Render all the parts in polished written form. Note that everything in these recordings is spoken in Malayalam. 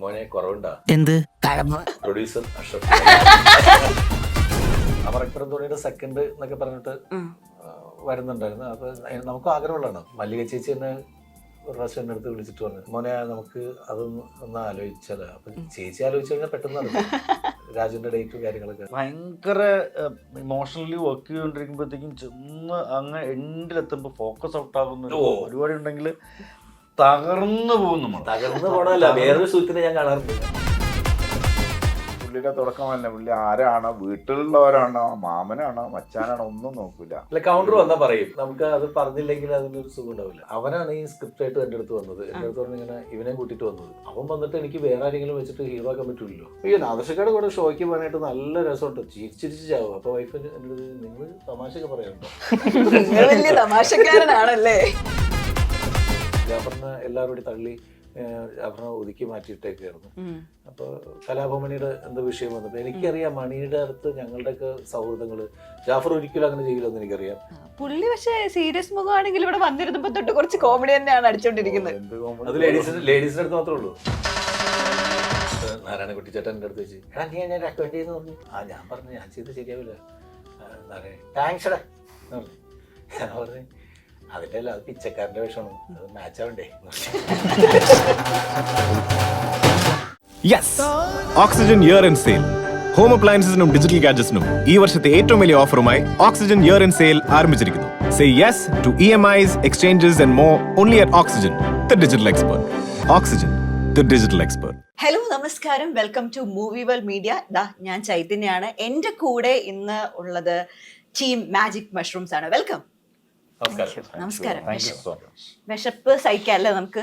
മോനെ കുറവുണ്ടാ എന്ത് പ്രൊഡ്യൂസർ അഷ്റഫ് അമറക്കടം തോണിയുടെ സെക്കൻഡ് എന്നൊക്കെ പറഞ്ഞിട്ട് വരുന്നുണ്ടായിരുന്നു. അപ്പൊ നമുക്ക് ആഗ്രഹമുള്ളതാണ്. മല്ലിക ചേച്ചി തന്നെ ഒരു പ്രാവശ്യം എന്നെ അടുത്ത് വിളിച്ചിട്ട് പറഞ്ഞു, മോനെ നമുക്ക് ഒന്ന് ആലോചിച്ചാലോ. അപ്പൊ ചേച്ചി ആലോചിച്ചു കഴിഞ്ഞാൽ പെട്ടെന്ന് നടക്കും. രാജുവിന്റെ ഡേറ്റും കാര്യങ്ങളൊക്കെ ഭയങ്കര ഇമോഷണലി വർക്ക് ചെയ്തുകൊണ്ടിരിക്കുമ്പോഴത്തേക്കും ചെന്ന് അങ്ങ് എൻഡിലെത്തുമ്പോൾ ഫോക്കസ് ഔട്ട് ആകുന്ന ഒരു പരിപാടി ഉണ്ടെങ്കിൽ തകർന്നു പോകും നമ്മൾ. തകർന്നു പോകണമല്ല, വേറൊരു സുഹൃത്തിനെ ഞാൻ കാണാറുണ്ട്. പുള്ളിയുടെ തുടക്കമല്ല, പുള്ളി ആരാണോ, വീട്ടിലുള്ളവരാണോ, മാമനാണോ, മച്ചാനാണോ ഒന്നും നോക്കൂല. അല്ല, കൗണ്ടർ വന്നാൽ പറയും. നമുക്ക് അത് പറഞ്ഞില്ലെങ്കിൽ അതിനൊരു സുഖം ഉണ്ടാവില്ല. അവനാണ് ഈ സ്ക്രിപ്റ്റ് ആയിട്ട് എൻ്റെ അടുത്ത് വന്നത്. എൻ്റെ അടുത്ത് പറഞ്ഞ് ഇങ്ങനെ ഇവനെ കൂട്ടിയിട്ട് വന്നത്. അവൻ വന്നിട്ട് എനിക്ക് വേറെ ആരെങ്കിലും വെച്ചിട്ട് ഹീറോ ആക്കാൻ പറ്റില്ലല്ലോ. അയ്യോ, നാദർശക്കാട് കൂടെ ഷോയ്ക്ക് പോകാനായിട്ട് നല്ല രസമുണ്ട്, ചിരിച്ചിരിച്ച് ചാവും. അപ്പൊ വൈഫ് എൻ്റെ അടുത്ത്, നിങ്ങൾ തമാശയൊക്കെ പറയാറുണ്ടോ? വലിയ തമാശക്കാരനാണല്ലേ. ജാഫറിനെ എല്ലാവരും തള്ളി ജാഫറിനെ ഒതുക്കി മാറ്റിയിട്ടേക്കായിരുന്നു. അപ്പോൾ കലാഭമണിയുടെ എന്തോ വിഷയം വന്നപ്പോൾ എനിക്കറിയാം മണിയുടെ അടുത്ത് ഞങ്ങളുടെയൊക്കെ സൗഹൃദങ്ങൾ ജാഫർ ഒരിക്കലും അങ്ങനെ ചെയ്യില്ലെന്ന് എനിക്കറിയാം. പുള്ളി പക്ഷേ സീരിയസ് മുഖമാണെങ്കിൽ ഇവിടെ വന്നിരുന്നപ്പോ തൊട്ട് കുറച്ച് കോമഡി തന്നെയാണ് അടിച്ചോണ്ടിരിക്കുന്നത്. അത് ലേഡീസിന്റെ അടുത്ത് മാത്രമേ ഉള്ളൂ. നാരായണക്കുട്ടി ചേട്ടൻ എൻ്റെ അടുത്ത് വെച്ച്, എടാ നീ എന്നെ റെക്കമെൻഡ് ചെയ്യുന്നു പറഞ്ഞു. ഞാൻ പറഞ്ഞു ഞാൻ ചെയ്ത് ശരിയാവില്ല. താങ്ക്സ് എടാ ഞാൻ പറഞ്ഞു, അതിൻ്റെ അല്ല, അത് പിച്ചക്കാരൻ്റെ വേഷമാണ്, അത് മാച്ച് ആവണ്ടേ. Yes, Oxygen year end sale. Home അപ്ലയൻസസിനും ഡിജിറ്റൽ ഗാഡ്ജറ്റ്സിനും ഈ വർഷത്തെ ഏറ്റവും വലിയ ഓഫറുമായി ഓക്സിജൻ ഇയർ എൻഡ് സെയിൽ ആരംഭിച്ചിരിക്കുന്നു. Say yes to EMIs, exchanges and more only at Oxygen, the digital expert. Oxygen, the digital expert. ഹലോ, നമസ്കാരം, welcome to movie world media. ഞാൻ ചൈതന്യാണ്. എൻ്റെ കൂടെ ഇന്ന് ഉള്ളത് ടീം മാജിക് മഷ്റൂംസ് ആണ്. വെൽക്കം. നമസ്കാരം. വിശപ്പ് സഹിക്കാല്ലേ നമുക്ക്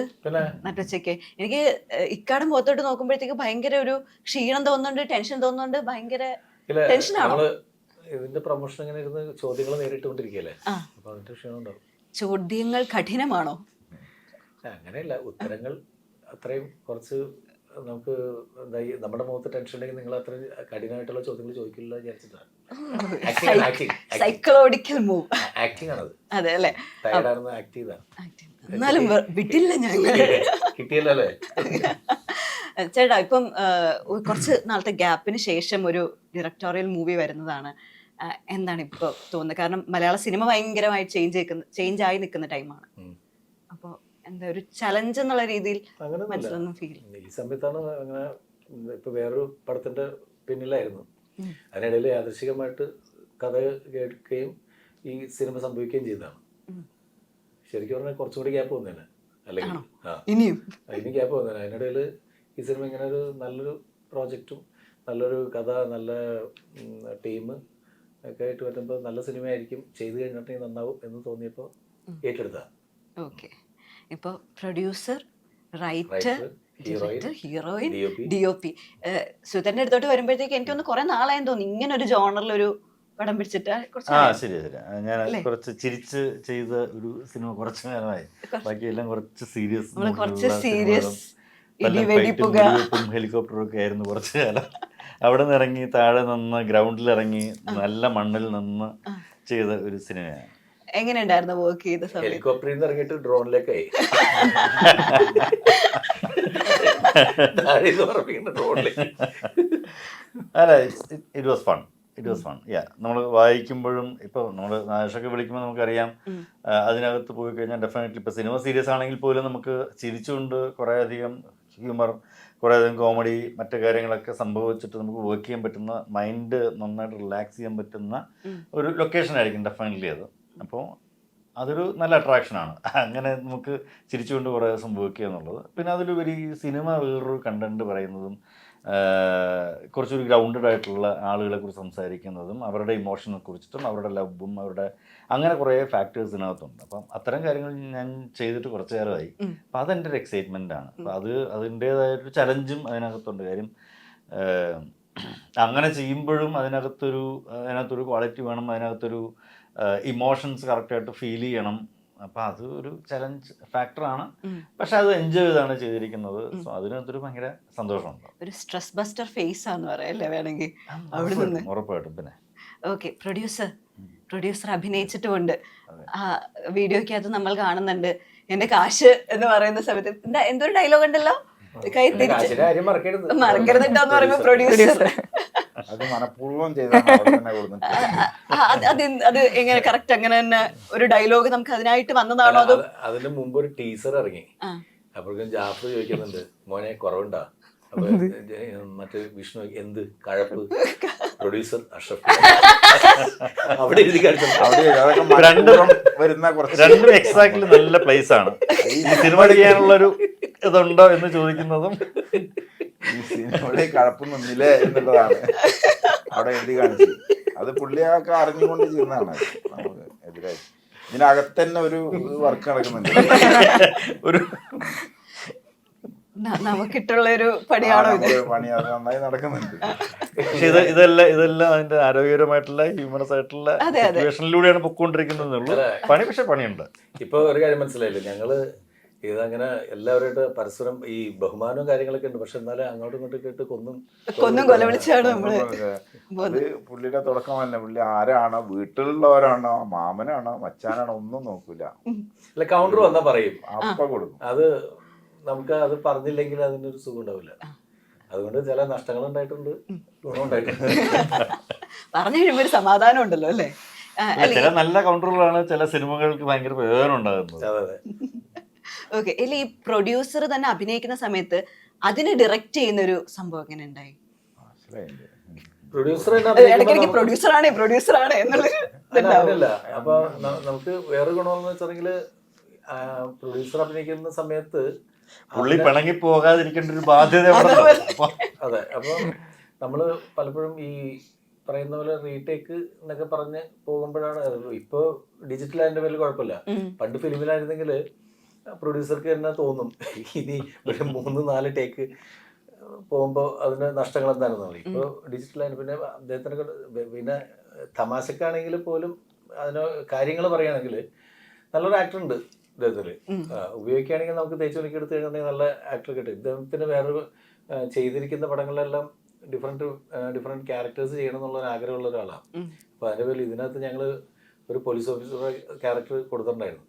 നട്ടുച്ചയ്ക്ക്? എനിക്ക് ഇക്കാടെ മുഖത്തോട്ട് നോക്കുമ്പോഴത്തേക്ക് ഭയങ്കര ഒരു ക്ഷീണം തോന്നുന്നുണ്ട്, ടെൻഷൻ തോന്നുന്നുണ്ട്, ഭയങ്കര ടെൻഷനാണോ? ഇതിന്റെ പ്രൊമോഷൻ ഇങ്ങനെ ഇരുന്ന് ചോദ്യങ്ങൾ നേരിട്ടുകൊണ്ടിരിക്കുകയല്ലേ, അപ്പൊ അതിന്റെ ക്ഷീണം ഉണ്ടാവും. ചോദ്യങ്ങൾ കഠിനമാണോ? അങ്ങനെയല്ല, ഉത്തരങ്ങൾ അത്രയും കുറച്ച് നമുക്ക് നമ്മുടെ മുഖത്ത് ടെൻഷൻ ഉണ്ടെങ്കിൽ നിങ്ങൾ അത്ര കഠിനമായിട്ടുള്ള ചോദ്യങ്ങൾ ചോദിക്കില്ല വിചാരിച്ചിട്ടാണ്. സൈക്കോളജിക്കൽ മൂവ് ആക്ടിങ് ആണത്. അതെ അല്ലേ? ടയർഡാണെന്ന് ആക്ട് ചെയ്താണ്. എന്നാലും വിട്ടില്ല ഞങ്ങൾ. കിട്ടിയല്ലേ ചേട്ടാ? ഇപ്പം കുറച്ച് നാളത്തെ ഗ്യാപ്പിന് ശേഷം ഒരു ഡയറക്ടോറിയൽ മൂവി വരുന്നതാണ്. എന്താണ് ഇപ്പൊ തോന്നുന്നത്? കാരണം മലയാള സിനിമ ഭയങ്കരമായി ചേഞ്ച് ആയി നിൽക്കുന്ന ടൈമാണ്. അപ്പൊ എന്താ ഒരു ചലഞ്ച് എന്നുള്ള രീതിയിൽ മനസ്സിലൊന്നും ഫീൽ? ഈ സമയത്താണ് അങ്ങനെ ഇപ്പൊ വേറൊരു പടത്തിന്റെ പിന്നിലായിരുന്നു. അതിനിടയിൽ യാദൃശികമായിട്ട് കഥ കേൾക്കുകയും ഈ സിനിമ സംഭവിക്കുകയും ചെയ്തതാണ്. ശരിക്കും പറഞ്ഞാൽ കുറച്ചുകൂടി ഗ്യാപ്പ് വന്നേനെ, അല്ലെങ്കിൽ ഇനി ഗ്യാപ്പ് വന്നേനെ. അതിനിടയിൽ ഈ സിനിമ ഇങ്ങനെ ഒരു നല്ലൊരു പ്രോജക്റ്റും നല്ലൊരു കഥ നല്ല ടീം ഒക്കെ ആയിട്ട് വരുമ്പോൾ നല്ല സിനിമയായിരിക്കും, ചെയ്ത് കഴിഞ്ഞിട്ടുണ്ടെങ്കിൽ നന്നാവും എന്ന് തോന്നിയപ്പോൾ ഏറ്റെടുത്താ. ഓക്കെ. ഇപ്പൊ പ്രൊഡ്യൂസർ, റൈറ്റർ, ഹീറോയിൻ, DOP സുധന്റെ അടുത്തോട്ട് വരുമ്പോഴത്തേക്ക് എനിക്കൊന്ന് കുറെ നാളായെന്ന് തോന്നി ഇങ്ങനെ ഒരു ജോണറിൽ ഒരു പടം പിടിച്ചിട്ട്. ശരി. ഞാൻ കുറച്ച് ചിരിച്ച് ചെയ്ത ഒരു സിനിമ കുറച്ച് നേരമായി. ബാക്കിയെല്ലാം കുറച്ച് സീരിയസ് ഹെലികോപ്റ്ററും ഒക്കെ ആയിരുന്നു കുറച്ച് കാലം. അവിടെ നിന്ന് ഇറങ്ങി താഴെ നിന്ന് ഗ്രൗണ്ടിൽ ഇറങ്ങി നല്ല മണ്ണിൽ നിന്ന് ചെയ്ത ഒരു സിനിമയാണ്. എങ്ങനെയുണ്ടായിരുന്നു വർക്ക് ചെയ്ത സമയം? ഹെലികോപ്റ്ററിൽ നിന്ന് ഇറങ്ങിയിട്ട് ഡ്രോണിലേക്കായി. അല്ല, ഇറ്റ് വാസ് ഫൺ. നമ്മൾ വായിക്കുമ്പോഴും ഇപ്പോൾ നമ്മൾ നാശമൊക്കെ വിളിക്കുമ്പോൾ നമുക്കറിയാം അതിനകത്ത് പോയി കഴിഞ്ഞാൽ ഡെഫിനറ്റ്ലി ഇപ്പോൾ സിനിമ സീരിയസ് ആണെങ്കിൽ പോലും നമുക്ക് ചിരിച്ചുകൊണ്ട് കുറേയധികം ഹ്യൂമർ, കുറേയധികം കോമഡി, മറ്റു കാര്യങ്ങളൊക്കെ സംഭവിച്ചിട്ട് നമുക്ക് വർക്ക് ചെയ്യാൻ പറ്റുന്ന, മൈൻഡ് നന്നായിട്ട് റിലാക്സ് ചെയ്യാൻ പറ്റുന്ന ഒരു ലൊക്കേഷൻ ആയിരിക്കും ഡെഫിനറ്റ്ലി അത്. അപ്പോൾ അതൊരു നല്ല അട്രാക്ഷനാണ്. അങ്ങനെ നമുക്ക് ചിരിച്ചുകൊണ്ട് കുറേ സംഭവിക്കുക എന്നുള്ളത്. പിന്നെ അതിലുപരി സിനിമ വേറൊരു കണ്ടന്റ് പറയുന്നതും കുറച്ചൊരു ഗ്രൗണ്ടഡ് ആയിട്ടുള്ള ആളുകളെ കുറിച്ച് സംസാരിക്കുന്നതും അവരുടെ ഇമോഷനെ കുറിച്ചിട്ടും അവരുടെ ലവും അവരുടെ അങ്ങനെ കുറേ ഫാക്ടേഴ്സ് ഇതിനകത്തുണ്ട്. അപ്പം അത്തരം കാര്യങ്ങൾ ഞാൻ ചെയ്തിട്ട് കുറച്ച് കാലമായി. അപ്പം അതെൻ്റെ ഒരു എക്സൈറ്റ്മെൻ്റ് ആണ്. അപ്പം അതിൻ്റേതായൊരു ചലഞ്ചും അതിനകത്തുണ്ട്. കാര്യം അങ്ങനെ ചെയ്യുമ്പോഴും അതിനകത്തൊരു ക്വാളിറ്റി വേണം, അതിനകത്തൊരു ഇമോഷൻസ് കറക്റ്റായിട്ട് ഫീൽ ചെയ്യണം. അപ്പം അത് ഒരു ചലഞ്ച് ഫാക്ടറാണ്. പക്ഷെ അത് എൻജോയ് ചെയ്താണ് ചെയ്തിരിക്കുന്നത്. സോ അതിനകത്തൊരു ഭയങ്കര സന്തോഷമുണ്ട്. ഒരു സ്ട്രെസ് ബസ്റ്റർ ഫേസ് ആണെന്ന് പറയല്ലേ വേണമെങ്കിൽ അവിടെ നിന്ന്? ഉറപ്പായിട്ടും. പിന്നെ ഓക്കെ, പ്രൊഡ്യൂസർ അഭിനയിച്ചിട്ടുമുണ്ട്. ആ വീഡിയോക്കകത്ത് നമ്മൾ കാണുന്നുണ്ട് എന്റെ കാശ് എന്ന് പറയുന്ന സമയത്ത് എന്തൊരു ഡയലോഗ് ഉണ്ടല്ലോ, കൈ തിരിച്ച് കാശിന്റെ കാര്യം മറക്കരുത്. മറക്കരുത് കേട്ടോ എന്ന് പറയുമ്പോ പ്രൊഡ്യൂസർ അത് മനഃപൂർവ്വം ചെയ്താണ് അവിടെ തന്നെ കൊടുത്തിട്ട്. അത് എങ്ങനെ കറക്റ്റ് അങ്ങനെ തന്നെ ഒരു ഡയലോഗ് നമുക്ക് അതിനായിട്ട് വന്നതാണോ അതോ അതിന് മുമ്പ് ഒരു ടീസർ ഇറങ്ങി. അപ്പോഴേക്കും ജാഫർ ചോദിക്കുന്നുണ്ട്, മോനെ കുറവുണ്ടാ? അപ്പൊ മറ്റേ വിഷ്ണു എന്ത് കഴപ്പ്, പ്രൊഡ്യൂസർ അഷ്റഫ് അവിടെ എഴുതി കാണിച്ചു. അവിടെ അതൊക്കെ മനഃപൂർവ്വം വരുന്ന കുറച്ച് രണ്ടും എക്സാക്ട്ലി നല്ല പ്ലേസ് ആണ്. ഈ സിനിമ ചെയ്യാനുള്ളൊരു ഇതുണ്ടോ എന്ന് ചോദിക്കുന്നതും ഈ സിനിമയുടെ കഴപ്പ് നിന്നില്ലേ എന്നുള്ളതാണ് അവിടെ എഴുതി കാണിച്ചത്. അത് പുള്ളിയൊക്കെ അറിഞ്ഞുകൊണ്ട് ചെയ്യുന്നതാണ് നമുക്ക് എതിരായി. ഇതിനകത്ത് തന്നെ ഒരു വർക്ക് നടക്കുന്നുണ്ട്. ഒരു നമുക്കിട്ടുള്ള ഒരു പണിയാണോ ഇത്? പണി അത് നന്നായി നടക്കുന്നുണ്ട്. പക്ഷെ ഇതെല്ലാം അതിന്റെ ആരോഗ്യപരമായിട്ടുള്ള ഹ്യൂമറസ് ആയിട്ടുള്ള സിറ്റുവേഷനിലൂടെയാണ് പൊക്കോണ്ടിരിക്കുന്നതെന്നുള്ളൂ. പണി പക്ഷെ പണിയുണ്ട്. ഇപ്പൊ ഒരു കാര്യം മനസ്സിലായില്ലേ, ഞങ്ങള് ഇതങ്ങനെ എല്ലാവരുമായിട്ട് പരസ്പരം ഈ ബഹുമാനവും കാര്യങ്ങളൊക്കെ ഉണ്ട്. പക്ഷെ എന്നാലും അങ്ങോട്ടും ഇങ്ങോട്ടും കേട്ട് കൊന്നും കൊല വിളിച്ചാണ് നമ്മള്. അത് പുള്ളിയുടെ തുടക്കമല്ല. പുള്ളി ആരാണോ, വീട്ടിലുള്ളവരാണോ, മാമനാണോ, മച്ചാനാണോ ഒന്നും നോക്കൂല. അല്ല, കൗണ്ടർ വന്നാ പറയും, അപ്പ കൊടുക്കും. അത് നമുക്ക് അത് പറഞ്ഞില്ലെങ്കിൽ അതിനൊരു സുഖം ഉണ്ടാവില്ല. അതുകൊണ്ട് ചില നഷ്ടങ്ങൾ ഉണ്ടായിട്ടുണ്ട്, ഗുണം ഉണ്ടായിട്ടുണ്ട്. പറഞ്ഞു കഴിയുമ്പോ ഒരു സമാധാനം ഉണ്ടല്ലോ അല്ലേ? ചില നല്ല കൗണ്ടറുകളാണ് ചില സിനിമകൾക്ക് ഭയങ്കര പ്രയോജനം ഉണ്ടാകുന്നത്. അതെ. ഓക്കെ, അല്ലെ ഈ പ്രൊഡ്യൂസർ തന്നെ അഭിനയിക്കുന്ന സമയത്ത് അതിന് ഡയറക്റ്റ് ചെയ്യുന്ന ഒരു സംഭവം എങ്ങനെ ഉണ്ടായി? ഇടയ്ക്കിടയ്ക്ക് പ്രൊഡ്യൂസറാണ് എന്നുള്ളതല്ല. അപ്പൊ നമുക്ക് വേറെ ഗുണമെന്ന് വെച്ചിട്ടുണ്ടെങ്കിൽ പ്രൊഡ്യൂസർ അഭിനയിക്കുന്ന സമയത്ത് പുള്ളി പിണങ്ങി പോകാതിരിക്കേണ്ട ഒരു ബാധ്യത. അതെ, അപ്പൊ നമ്മള് പലപ്പോഴും ഈ പറയുന്ന പോലെ റീടേക്ക് എന്നൊക്കെ പറഞ്ഞ് പോകുമ്പോഴാണ്. ഇപ്പൊ ഡിജിറ്റൽ അതിന്റെ പേരിൽ കുഴപ്പമില്ല. പണ്ട് ഫിലിമിലായിരുന്നെങ്കിൽ പ്രൊഡ്യൂസർക്ക് തന്നെ തോന്നും ഇനി ഒരു 3-4 ടേക്ക് പോകുമ്പോൾ അതിന് നഷ്ടങ്ങൾ എന്താണെന്ന് പറയും. ഇപ്പോൾ ഡിജിറ്റലായിട്ട് പിന്നെ അദ്ദേഹത്തിനൊക്കെ പിന്നെ തമാശക്കാണെങ്കിൽ പോലും അതിന് കാര്യങ്ങൾ പറയുകയാണെങ്കിൽ നല്ലൊരു ആക്ടർ ഉണ്ട് ഇദ്ദേഹത്തിൽ. ഉപയോഗിക്കുകയാണെങ്കിൽ നമുക്ക് തേച്ചുണിക്ക് എടുത്ത് കഴിഞ്ഞിട്ടുണ്ടെങ്കിൽ നല്ല ആക്ടർ കിട്ടും. ഇദ്ദേഹത്തിന് വേറൊരു ചെയ്തിരിക്കുന്ന പടങ്ങളിലെല്ലാം ഡിഫറെൻറ്റ് ക്യാരക്ടേഴ്സ് ചെയ്യണം എന്നുള്ള ആഗ്രഹമുള്ള ഒരാളാണ്. അപ്പോൾ അതിൻ്റെ പേരിൽ ഇതിനകത്ത് ഞങ്ങൾ ഒരു പോലീസ് ഓഫീസറുടെ ക്യാരക്ടർ കൊടുത്തിട്ടുണ്ടായിരുന്നു.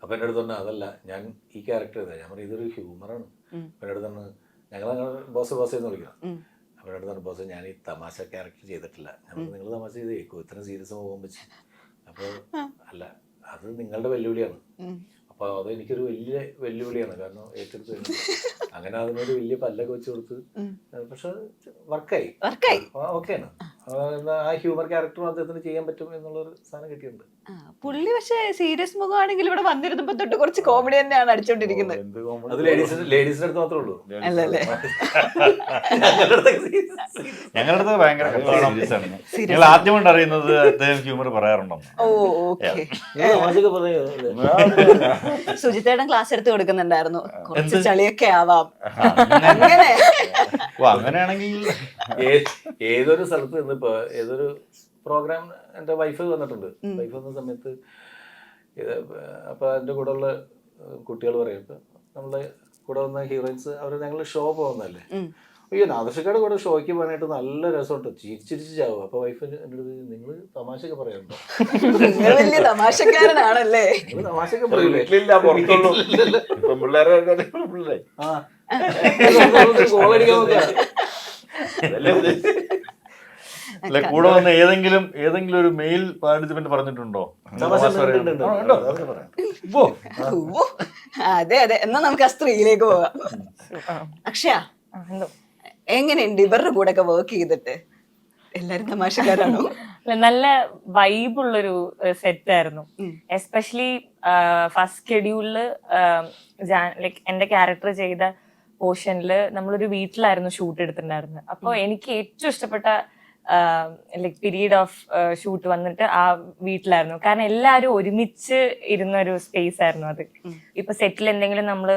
അപ്പം എൻ്റെ അടുത്ത് തന്നെ അതല്ല, ഞാൻ ഈ ക്യാരക്ടർ ചെയ്താൽ ഞാൻ പറയും ഇതൊരു ഹ്യൂമറാണ്. അപ്പം എൻ്റെ അടുത്ത് തന്നെ ഞങ്ങൾ ബോസ് എന്ന് വിളിക്കണം. അപ്പം എൻ്റെ അടുത്ത് തന്നെ ബോസ് ഞാൻ ഈ തമാശ ക്യാരക്ടർ ചെയ്തിട്ടില്ല. ഞാൻ നിങ്ങൾ തമാശ ചെയ്ത് കേൾക്കും, ഇത്ര സീരിയസ് പോകാൻ പറ്റും. അപ്പോൾ അല്ല, അത് നിങ്ങളുടെ വെല്ലുവിളിയാണ്. അപ്പോൾ അത് എനിക്കൊരു വലിയ വെല്ലുവിളിയാണ്, കാരണം ഏറ്റെടുത്ത് അങ്ങനെ അതിനൊരു വലിയ പല്ലൊക്കെ വെച്ച് കൊടുത്ത്. പക്ഷെ വർക്കായി ഓക്കെയാണ്. ആ ഹ്യൂമർ ക്യാരക്ടറും അദ്ദേഹത്തിന് ചെയ്യാൻ പറ്റും എന്നുള്ളൊരു സാധനം കിട്ടിയിട്ടുണ്ട്. പുള്ളി പക്ഷേ സീരിയസ് മുഖമാണെങ്കിൽ ഇവിടെ വന്നിരുന്നപ്പോ തൊട്ട് കുറച്ച് കോമഡി തന്നെയാണ് അടിച്ചോണ്ടിരിക്കുന്നത്. അത് ലേഡീസിന്റെ അടുത്ത് മാത്രമേ ഉള്ളൂ. അല്ലല്ലേ? ഞങ്ങളുടെ അടുത്ത് ഭയങ്കര സീരിയസ് ആണ്. ഞങ്ങൾ ആദ്യമായിട്ട് അറിയുന്നത് അദ്ദേഹം ഹ്യൂമർ പറയാറുണ്ടോ. സുജിത്തേട്ടൻ ക്ലാസ് എടുത്ത് കൊടുക്കുന്നുണ്ടായിരുന്നു, കുറച്ച് ചളിയൊക്കെ ആവാം അങ്ങനെ. അങ്ങനെയാണെങ്കിൽ ഏതൊരു സ്ഥലത്ത് നിന്നിപ്പോ ഏതൊരു പ്രോഗ്രാം എൻ്റെ വൈഫ് വന്നിട്ടുണ്ട്. വൈഫ് വന്ന സമയത്ത് അപ്പൊ എൻ്റെ കൂടെ ഉള്ള കുട്ടികൾ പറയും, ഇപ്പൊ നമ്മളെ കൂടെ വന്ന ഹീറോയിൻസ് അവർ ഞങ്ങൾ ഷോ പോകുന്നതല്ലേ, അയ്യോ നാദർഷക്കാട് കൂടെ ഷോയ്ക്ക് പോകാനായിട്ട് നല്ല രസമുണ്ട്, ചിരിച്ചിരിച്ച് ചാവും. അപ്പൊ വൈഫ് എൻ്റെ അടുത്ത് നിങ്ങൾ തമാശയൊക്കെ പറയാറുണ്ടോ? വലിയ തമാശക്കാരനാണല്ലേ? തമാശയൊക്കെ പറയില്ലേ? അല്ല, കൂടെ വന്ന ഏതെങ്കിലും ഒരു മെയിൽ പാർട്ടിസിപ്പന്റ് പറഞ്ഞിട്ടുണ്ടോ? അതെ അതെ, എന്നാ നമുക്ക് ആ സ്ത്രീയിലേക്ക് പോവാം. അക്ഷയ, എങ്ങനെയുണ്ട് ഇവരുടെ കൂടെ ഒക്കെ വർക്ക് ചെയ്തിട്ട്? എല്ലാരും തമാശക്കാരാണോ? നല്ല വൈബുള്ളൊരു സെറ്റ് ആയിരുന്നു. എസ്പെഷ്യലി ഫസ്റ്റ് ഷെഡ്യൂളില് ലൈക്ക് എന്റെ ക്യാരക്ടർ ചെയ്ത പോർഷനില് നമ്മളൊരു വീട്ടിലായിരുന്നു ഷൂട്ട് എടുത്തിട്ടുണ്ടായിരുന്നത്. അപ്പോൾ എനിക്ക് ഏറ്റവും ഇഷ്ടപ്പെട്ട ലൈക് പീരീഡ് ഓഫ് ഷൂട്ട് വന്നിട്ട് ആ വീട്ടിലായിരുന്നു. കാരണം എല്ലാവരും ഒരുമിച്ച് ഇരുന്ന ഒരു സ്പേസ് ആയിരുന്നു അത്. ഇപ്പൊ സെറ്റിൽ എന്തെങ്കിലും നമ്മള്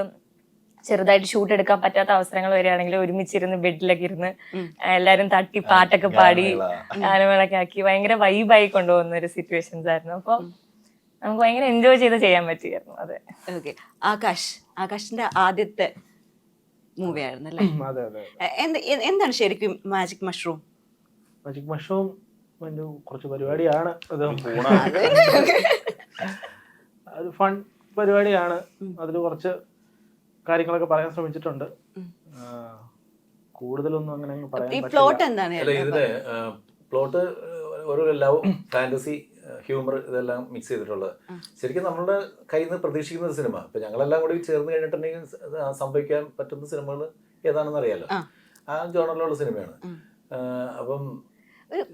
ചെറുതായിട്ട് ഷൂട്ട് എടുക്കാൻ പറ്റാത്ത അവസരങ്ങൾ വരികയാണെങ്കിൽ ഒരുമിച്ചിരുന്ന് ബെഡിലൊക്കെ ഇരുന്ന് എല്ലാരും തട്ടി പാട്ടൊക്കെ പാടി ഗാനമേളൊക്കെ ആക്കി ഭയങ്കര വൈബായി കൊണ്ടുപോകുന്ന ഒരു സിറ്റുവേഷൻസ് ആയിരുന്നു. അപ്പൊ നമുക്ക് ഭയങ്കര എൻജോയ് ചെയ്ത് ചെയ്യാൻ പറ്റിയായിരുന്നു. അതെ. ഓക്കെ, ആകാശിന്റെ ആദ്യത്തെ മൂവി ആയിരുന്നു അല്ലേ? എന്താണ് ശരിക്കും മാജിക് മഷ്റൂം? മാജിക് മഷ്റൂം കുറച്ച് പരിപാടിയാണ്, അത് ഫൺ പരിപാടിയാണ്. അതിൽ കുറച്ച് കാര്യങ്ങളൊക്കെ പറയാൻ ശ്രമിച്ചിട്ടുണ്ട്. കൂടുതലൊന്നും അങ്ങനെ അങ്ങ് ഈ പറയാൻ പ്ലോട്ട് എന്താണ്? അല്ല ഇതിന് പ്ലോട്ട് ഒരു ലവ്, ഫാന്റസി, ഹ്യൂമർ ഇതെല്ലാം മിക്സ് ചെയ്തിട്ടുള്ളത്. ശരിക്കും നമ്മളുടെ കയ്യിൽ നിന്ന് പ്രതീക്ഷിക്കുന്ന ഒരു സിനിമ ഇപ്പൊ ഞങ്ങളെല്ലാം കൂടി ചേർന്ന് കഴിഞ്ഞിട്ടുണ്ടെങ്കിൽ സംഭവിക്കാൻ പറ്റുന്ന സിനിമകൾ ഏതാണെന്ന് അറിയാലോ. ആ ജോണറിലുള്ള സിനിമയാണ്. അപ്പം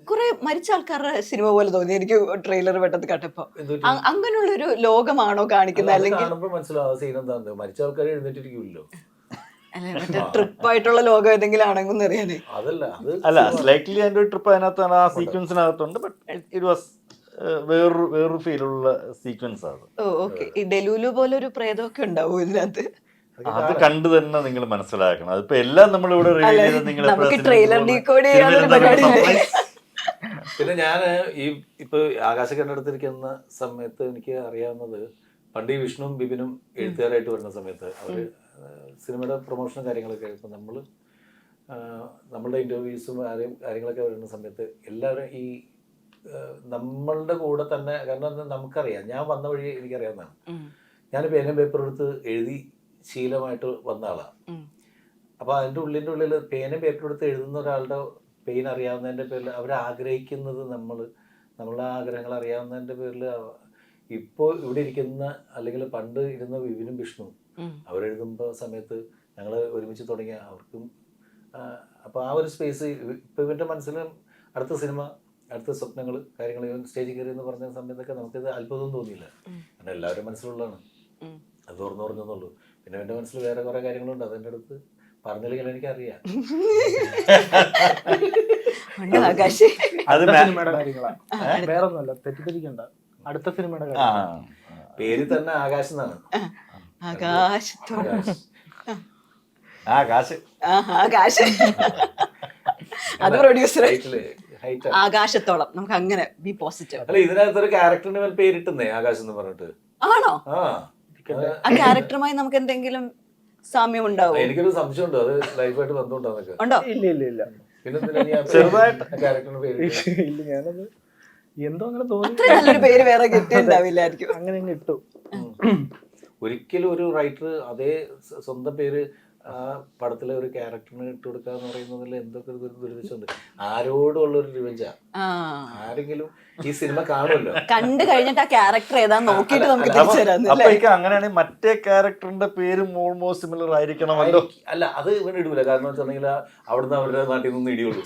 കുറെ മരിച്ച ആൾക്കാരുടെ സിനിമ പോലെ തോന്നി എനിക്ക് ട്രെയിലർ പെട്ടെന്ന് കണ്ടപ്പോ. അങ്ങനെയുള്ള ഒരു ലോകമാണോ കാണിക്കുന്നത്? അല്ലെങ്കിൽ കാണുമ്പോൾ മനസ്സിലാവും സീൻ എന്താണെന്ന്. മരിച്ച ആൾക്കാർ എഴുന്നേറ്റിരിക്കുമല്ലോ. ട്രിപ്പ് ആയിട്ടുള്ള ലോകം ഏതെങ്കിലും ആണെന്ന് അറിയാനേ. അതല്ല അല്ല സ്ലൈറ്റ്ലി അതിന്റെ ഒരു ട്രിപ്പ് അതിനകത്താണ്, ആ സീക്വൻസിനകത്തുണ്ട്. ബട്ട് ഇറ്റ് വാസ് വേറൊരു ഫീലുള്ള സീക്വൻസ് ആണ്. ഓക്കെ. ഈ ഡെലൂലു പോലെ ഒരു പ്രേതമൊക്കെ ഉണ്ടാവും ഇതിനകത്ത്. അത് കണ്ടു തന്നെ നിങ്ങൾ മനസ്സിലാക്കണം. അതിപ്പോ എല്ലാം നമ്മളിവിടെ നമുക്ക് ട്രെയിലർ ഡീകോഡ് ചെയ്യാനൊരു പരിപാടി. പിന്നെ ഞാൻ ഇപ്പൊ ആകാശക്കാരൻ്റെ അടുത്തിരിക്കുന്ന സമയത്ത് എനിക്ക് അറിയാവുന്നത് പണ്ട് ഈ വിഷ്ണുവും ബിബിനും എഴുത്തുകാരായിട്ട് വരുന്ന സമയത്ത് അവര് സിനിമയുടെ പ്രൊമോഷനും കാര്യങ്ങളൊക്കെ ഇപ്പൊ നമ്മളുടെ ഇന്റർവ്യൂസും കാര്യങ്ങളൊക്കെ വരുന്ന സമയത്ത് എല്ലാവരും ഈ നമ്മളുടെ കൂടെ തന്നെ, കാരണം നമുക്കറിയാം, ഞാൻ വന്ന വഴി എനിക്കറിയാവുന്നതാണ്. ഞാൻ പേനും പേപ്പറും എടുത്ത് എഴുതി ശീലമായിട്ട് വന്ന ആളാണ്. അപ്പൊ അതിൻ്റെ ഉള്ളിൽ പേനും പേപ്പറും എടുത്ത് എഴുതുന്ന ഒരാളുടെ പെയിൻ അറിയാവുന്നതിൻ്റെ പേരിൽ അവർ ആഗ്രഹിക്കുന്നത് നമ്മളുടെ ആഗ്രഹങ്ങൾ അറിയാവുന്നതിൻ്റെ പേരിൽ ഇപ്പോൾ ഇവിടെ ഇരിക്കുന്ന അല്ലെങ്കിൽ പണ്ട് ഇരുന്ന വിപിനും വിഷ്ണുവും അവരെഴുതുമ്പോൾ സമയത്ത് ഞങ്ങൾ ഒരുമിച്ച് തുടങ്ങിയ അവർക്കും അപ്പോൾ ആ ഒരു സ്പേസ് ഇപ്പം ഇവൻ്റെ മനസ്സിലും അടുത്ത സിനിമ, അടുത്ത സ്വപ്നങ്ങൾ, കാര്യങ്ങൾ സ്റ്റേജിൽ കയറി എന്ന് പറഞ്ഞ സമയത്തൊക്കെ നമുക്കിത് അത്ഭുതം തോന്നിയില്ല. കാരണം എല്ലാവരും മനസ്സിലുള്ളതാണ്. അത് തുറന്നുള്ളൂ. പിന്നെ എൻ്റെ മനസ്സിൽ വേറെ കുറേ കാര്യങ്ങളുണ്ട്. അതെൻ്റെ അടുത്ത് പറഞ്ഞില്ലെങ്കിൽ എനിക്കറിയാം. അടുത്ത സിനിമയുടെ കാര്യങ്ങളാണ്, വേറെ ഒന്നുമല്ല, തെറ്റിദ്ധരിക്കണ്ട. അടുത്ത സിനിമയുടെ കാര്യം പേര് തന്നെ ആകാശ് എന്നാണ്. അത് പ്രൊഡ്യൂസർ ആകാശത്തോളം. നമുക്ക് അങ്ങനെ ബി പോസിറ്റീവ്. അല്ല ഇതിനകത്തൊരു ക്യാരക്ടറിന് പേരിട്ടുന്നേ ആകാശ് എന്ന് പറഞ്ഞിട്ട്. ആണോ? ആ ക്യാരക്ടറുമായി നമുക്ക് എന്തെങ്കിലും സാമ്യം ഉണ്ടാവും? എനിക്കൊരു സംശയമുണ്ട്, അത് ലൈഫായിട്ട് ബന്ധമുണ്ടോന്നൊക്കെ. ഉണ്ടോ? ഇല്ല. പിന്നെ ചെറുതായിട്ട് ക്യാരക്ടറിന് പേര് ഇല്ല, ഞാനത് എന്തോ അങ്ങനെ തോന്നി. അത്ര നല്ലൊരു പേര് വേറെ കിട്ടിയിട്ടുണ്ടാവില്ലായിരിക്കും. അങ്ങനെ ഇട്ടു. ഒരിക്കലും ഒരു റൈറ്റർ അതേ സ്വന്തം പേര് ആ പടത്തിലെ ഒരു ക്യാരക്ടറിന് ഇട്ട് കൊടുക്കുക എന്ന് പറയുന്നതിൽ എന്തൊക്കെ ദുരിതമുണ്ട്. ആരോടുള്ള ഒരു റിവെഞ്ചാ. ആരെങ്കിലും ഈ സിനിമ കാണുമല്ലോ, കണ്ടു കഴിഞ്ഞിട്ട് ആ ക്യാരക്ടർ ഏതാന്ന് നോക്കിയിട്ട് നമുക്ക് തിരിച്ചു തരാം. അങ്ങനെയാണെങ്കിൽ മറ്റേ ക്യാരക്ടറിന്റെ പേരും ഓൾമോസ്റ്റ് സിമിലർ ആയിരിക്കണമല്ലോ. അല്ല അത് ഇവൻ ഇടൂല. കാരണം വെച്ചിട്ടുണ്ടെങ്കിൽ അവിടുന്ന് അവരുടെ നാട്ടിൽ നിന്ന് ഇടിയുള്ളൂ.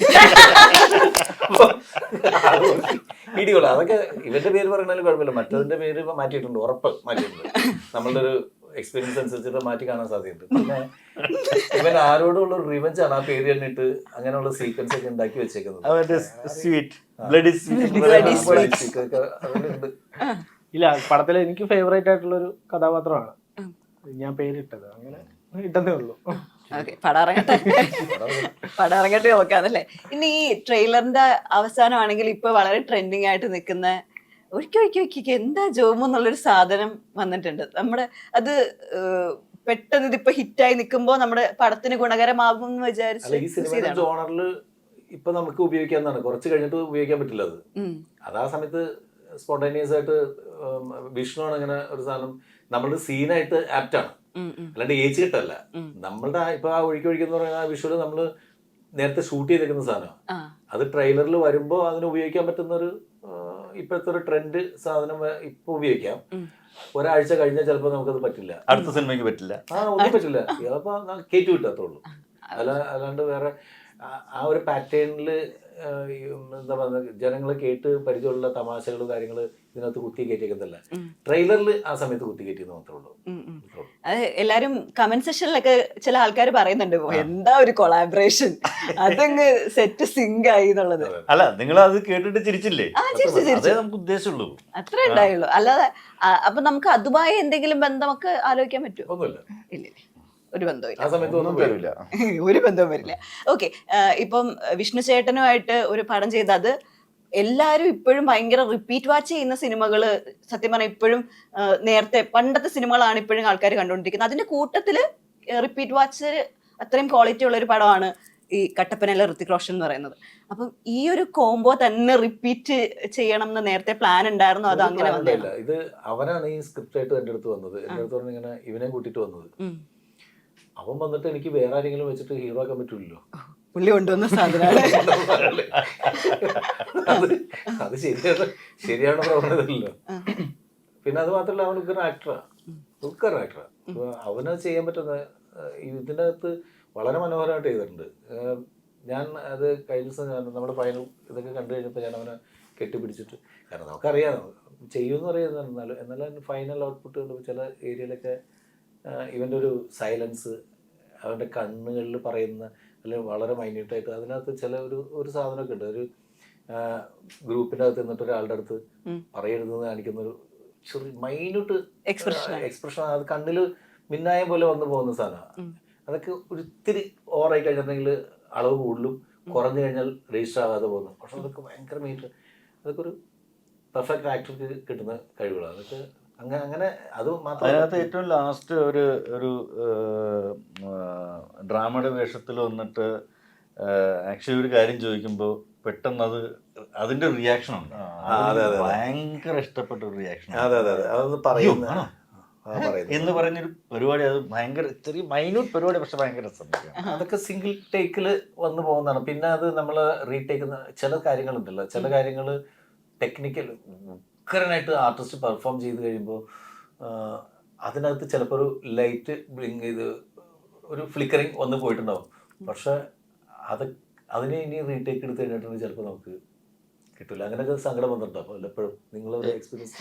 ഇടിയുള്ളൂ. അതൊക്കെ ഇവന്റെ പേര് പറയണാലും കുഴപ്പമില്ല. മറ്റതിന്റെ പേര് മാറ്റിയിട്ടുണ്ട്, ഉറപ്പ് മാറ്റിയിട്ടുണ്ട്. നമ്മളുടെ ഒരു എക്സ്പീരിയൻസ് അനുസരിച്ചിട്ട് മാറ്റി കാണാൻ സാധ്യതയുണ്ട്. പിന്നെ ഇവൻ ആരോടുള്ള ഒരു റിവെഞ്ച് ആണ് ആ പേര് തന്നിട്ട് അങ്ങനെയുള്ള സീക്വൻസ് ഒക്കെ ഉണ്ടാക്കി വെച്ചേക്കുന്നത്. ഇല്ല, പടത്തിലെ എനിക്ക് ഫേവറേറ്റ് ആയിട്ടുള്ള ഒരു കഥാപാത്രമാണ് ഞാൻ പേരിട്ടത്. അങ്ങനെ ഇട്ടതേ ഉള്ളൂ. പടറങ്ങട്ടെ നോക്കാന്നല്ലേ. ഇനി ഈ ട്രെയിലറിന്റെ അവസാനമാണെങ്കിൽ ഇപ്പൊ വളരെ ട്രെൻഡിങ് ആയിട്ട് നിൽക്കുന്ന ഒരിക്കൽ എന്താ ജോമോ എന്നുള്ളൊരു സാധനം വന്നിട്ടുണ്ട്. നമ്മുടെ അത് പെട്ടെന്ന് ഇതിപ്പോ ഹിറ്റായി നിൽക്കുമ്പോ നമ്മുടെ പടത്തിന് ഗുണകരമാകും എന്ന് വിചാരിച്ചു. ജോണറില് ഇപ്പൊ നമുക്ക് ഉപയോഗിക്കാന്നാണ്, കുറച്ച് കഴിഞ്ഞിട്ട് ഉപയോഗിക്കാൻ പറ്റില്ല. അത് ആ സമയത്ത് സ്പോണ്ടേനിയസ് ആയിട്ട് വിഷ്ണു ആണ് അങ്ങനെ ഒരു സാധനം നമ്മളുടെ സീനായിട്ട് ആപ്റ്റാണ്, അല്ലാണ്ട് ഏച്ച് കിട്ടല്ല. നമ്മളുടെ ഇപ്പൊ ആ ഒഴിക്കൊഴിക്കെന്ന് പറയുന്ന ആ വിഷ്വല് നമ്മള് നേരത്തെ ഷൂട്ട് ചെയ്തേക്കുന്ന സാധനമാണ്. അത് ട്രെയിലറിൽ വരുമ്പോ അതിന് ഉപയോഗിക്കാൻ പറ്റുന്ന ഒരു ഇപ്പോഴത്തെ ഒരു ട്രെൻഡ് സാധനം ഇപ്പൊ ഉപയോഗിക്കാം. ഒരാഴ്ച കഴിഞ്ഞാൽ ചിലപ്പോ നമുക്കത് പറ്റില്ല, അടുത്ത സിനിമയ്ക്ക് പറ്റില്ല. ഒന്നും പറ്റില്ല. അപ്പൊ കയറ്റി വിട്ടത്തുള്ളൂ. അല്ലാണ്ട് വേറെ ആ ഒരു പാറ്റേണില് എന്താ പറയുക, ജനങ്ങൾ കേട്ട് പരിചയമുള്ള തമാശകള് കാര്യങ്ങള് ഇതിനകത്ത് കുത്തി കയറ്റിയേക്കുന്നില്ല. ട്രെയിലറിൽ ആ സമയത്ത് കുത്തി കയറ്റിയെന്ന് മാത്രമേ ഉള്ളൂ. അത് എല്ലാരും കമന്റ് സെക്ഷനിലൊക്കെ ചില ആൾക്കാർ പറയുന്നുണ്ട്, എന്താ ഒരു കൊളാബറേഷൻ, അതങ്ങ് സെറ്റ് സിങ്ക് ആയി എന്നുള്ളത്. അല്ല, നിങ്ങൾ അത് കേട്ടിട്ട് ചിരിച്ചില്ലേ? അതേ നമുക്ക് ഉദ്ദേശമുള്ളൂ, അത്രേ ഉണ്ടായുള്ളൂ. അല്ലാതെ അപ്പൊ നമുക്ക് അതുമായി എന്തെങ്കിലും ബന്ധമൊക്കെ ആലോചിക്കാൻ പറ്റുമോ? ഒന്നുമില്ല. ഇല്ല, ഒരു ബന്ധമില്ല, ഒരു ബന്ധവും വരില്ല. ഓക്കെ, ഇപ്പം വിഷ്ണു ചേട്ടനുമായിട്ട് ഒരു പടം ചെയ്ത് അത് എല്ലാവരും ഇപ്പോഴും ഭയങ്കര റിപ്പീറ്റ് വാച്ച് ചെയ്യുന്ന സിനിമകള്, സത്യം പറഞ്ഞാൽ ഇപ്പോഴും നേരത്തെ പണ്ടത്തെ സിനിമകളാണ് ഇപ്പോഴും ആൾക്കാർ കണ്ടുകൊണ്ടിരിക്കുന്നത്. അതിന്റെ കൂട്ടത്തില് റിപ്പീറ്റ് വാച്ച് അത്രയും ക്വാളിറ്റി ഉള്ള ഒരു പടമാണ് ഈ കട്ടപ്പനയിലെ ഋത്തിക് റോഷൻ എന്ന് പറയുന്നത്. അപ്പം ഈ ഒരു കോംബോ തന്നെ റിപ്പീറ്റ് ചെയ്യണം എന്ന് നേരത്തെ പ്ലാൻ ഉണ്ടായിരുന്നു, അത് അങ്ങനെ വന്നില്ല. ഇത് അവനാണ് ഈ സ്ക്രിപ്റ്റ് ആയിട്ട് എൻ്റെ അടുത്ത് വന്നത്. എൻ്റെ അടുത്ത് പറഞ്ഞ ഇങ്ങനെ ഇവനെ കൂട്ടിട്ട് വന്നത്. അവൻ വന്നിട്ട് എനിക്ക് വേറെ ആരെങ്കിലും വെച്ചിട്ട് ഹീറോ ആക്കാൻ പറ്റൂലല്ലോ. പുള്ളി കൊണ്ടുവന്ന സാധനമാണ്. അത് ശരിയാണ് പ്രവണതല്ലോ. പിന്നെ അത് മാത്രമല്ല, അവൻ ഉഗ്രൻ ആക്ടറാ. അപ്പൊ അവനത് ചെയ്യാൻ പറ്റുന്ന ഇതിൻ്റെ അകത്ത് വളരെ മനോഹരമായിട്ട് ചെയ്തിട്ടുണ്ട്. ഞാൻ അത് കഴിഞ്ഞ ദിവസം നമ്മുടെ ഫൈനൽ ഇതൊക്കെ കണ്ടു കഴിഞ്ഞപ്പോൾ ഞാൻ അവനെ കെട്ടിപ്പിടിച്ചിട്ട്, കാരണം നമുക്കറിയാം ചെയ്യുമെന്ന് പറയുന്നത്, എന്നാലും ഫൈനൽ ഔട്ട്പുട്ട് കണ്ടപ്പോൾ ചില ഏരിയയിലൊക്കെ ഇവൻ്റെ ഒരു സൈലൻസ്, അവൻ്റെ കണ്ണുകളിൽ പറയുന്ന അല്ലെങ്കിൽ വളരെ മൈന്യൂട്ടായിട്ട് അതിനകത്ത് ചില ഒരു സാധനമൊക്കെ ഉണ്ട്. ഒരു ഗ്രൂപ്പിൻ്റെ അകത്ത് നിന്നിട്ട് ഒരാളുടെ അടുത്ത് പറയരുതെന്ന് കാണിക്കുന്ന ഒരു ചെറിയ മൈന്യൂട്ട് എക്സ്പ്രഷൻ, അത് കണ്ണിൽ മിന്നായ പോലെ വന്നു പോകുന്ന സാധനമാണ്. അതൊക്കെ ഒരിത്തിരി ഓവറായി കഴിഞ്ഞിട്ടുണ്ടെങ്കിൽ അളവ് കൂടുതലും, കുറഞ്ഞു കഴിഞ്ഞാൽ രജിസ്റ്റർ ആകാതെ പോകുന്നു. പക്ഷെ അതൊക്കെ ഭയങ്കര മീറ്റർ, അതൊക്കെ ഒരു പെർഫെക്റ്റ് ആക്ടർക്ക് കിട്ടുന്ന കഴിവുകളാണ്. അതൊക്കെ അങ്ങനെ അത് മാത്രം. അതിനകത്ത് ഏറ്റവും ലാസ്റ്റ് ഒരു ഡ്രാമയുടെ വേഷത്തിൽ വന്നിട്ട് ആക്ച്വലി ഒരു കാര്യം ചോദിക്കുമ്പോൾ പെട്ടെന്ന് അതിന്റെ റിയാക്ഷൻ ഉണ്ട്. ഭയങ്കര ഇഷ്ടപ്പെട്ട ഒരു റിയാക്ഷൻ. അതൊന്ന് പറയുന്ന എന്ന് പറഞ്ഞൊരു പരിപാടി, അത് ഭയങ്കര ചെറിയ മൈന്യൂട്ട് പരിപാടി, പക്ഷെ ഭയങ്കര രസമാണ്. അതൊക്കെ സിംഗിൾ ടേക്കിൽ വന്നു പോകുന്നതാണ്. പിന്നെ അത് നമ്മൾ റീടേക്കുന്ന ചില കാര്യങ്ങളുണ്ടല്ലോ, ചില കാര്യങ്ങൾ ടെക്നിക്കൽ ഉക്കരനായിട്ട് ആർട്ടിസ്റ്റ് പെർഫോം ചെയ്ത് കഴിയുമ്പോൾ അതിനകത്ത് ചിലപ്പോൾ ഒരു ലൈറ്റ് ബ്ലിങ്ക് ചെയ്ത് ഒരു ഫ്ലിക്കറിങ് വന്ന് പോയിട്ടുണ്ടാവും. പക്ഷെ അതിനെ ഇനി റീടേക്ക് എടുത്ത് കഴിഞ്ഞിട്ടുണ്ടെങ്കിൽ ചിലപ്പോൾ നമുക്ക് കിട്ടില്ല. അങ്ങനെയൊക്കെ സങ്കടം വന്നിട്ടുണ്ടോ എപ്പോഴും നിങ്ങളൊരു എക്സ്പീരിയൻസ്?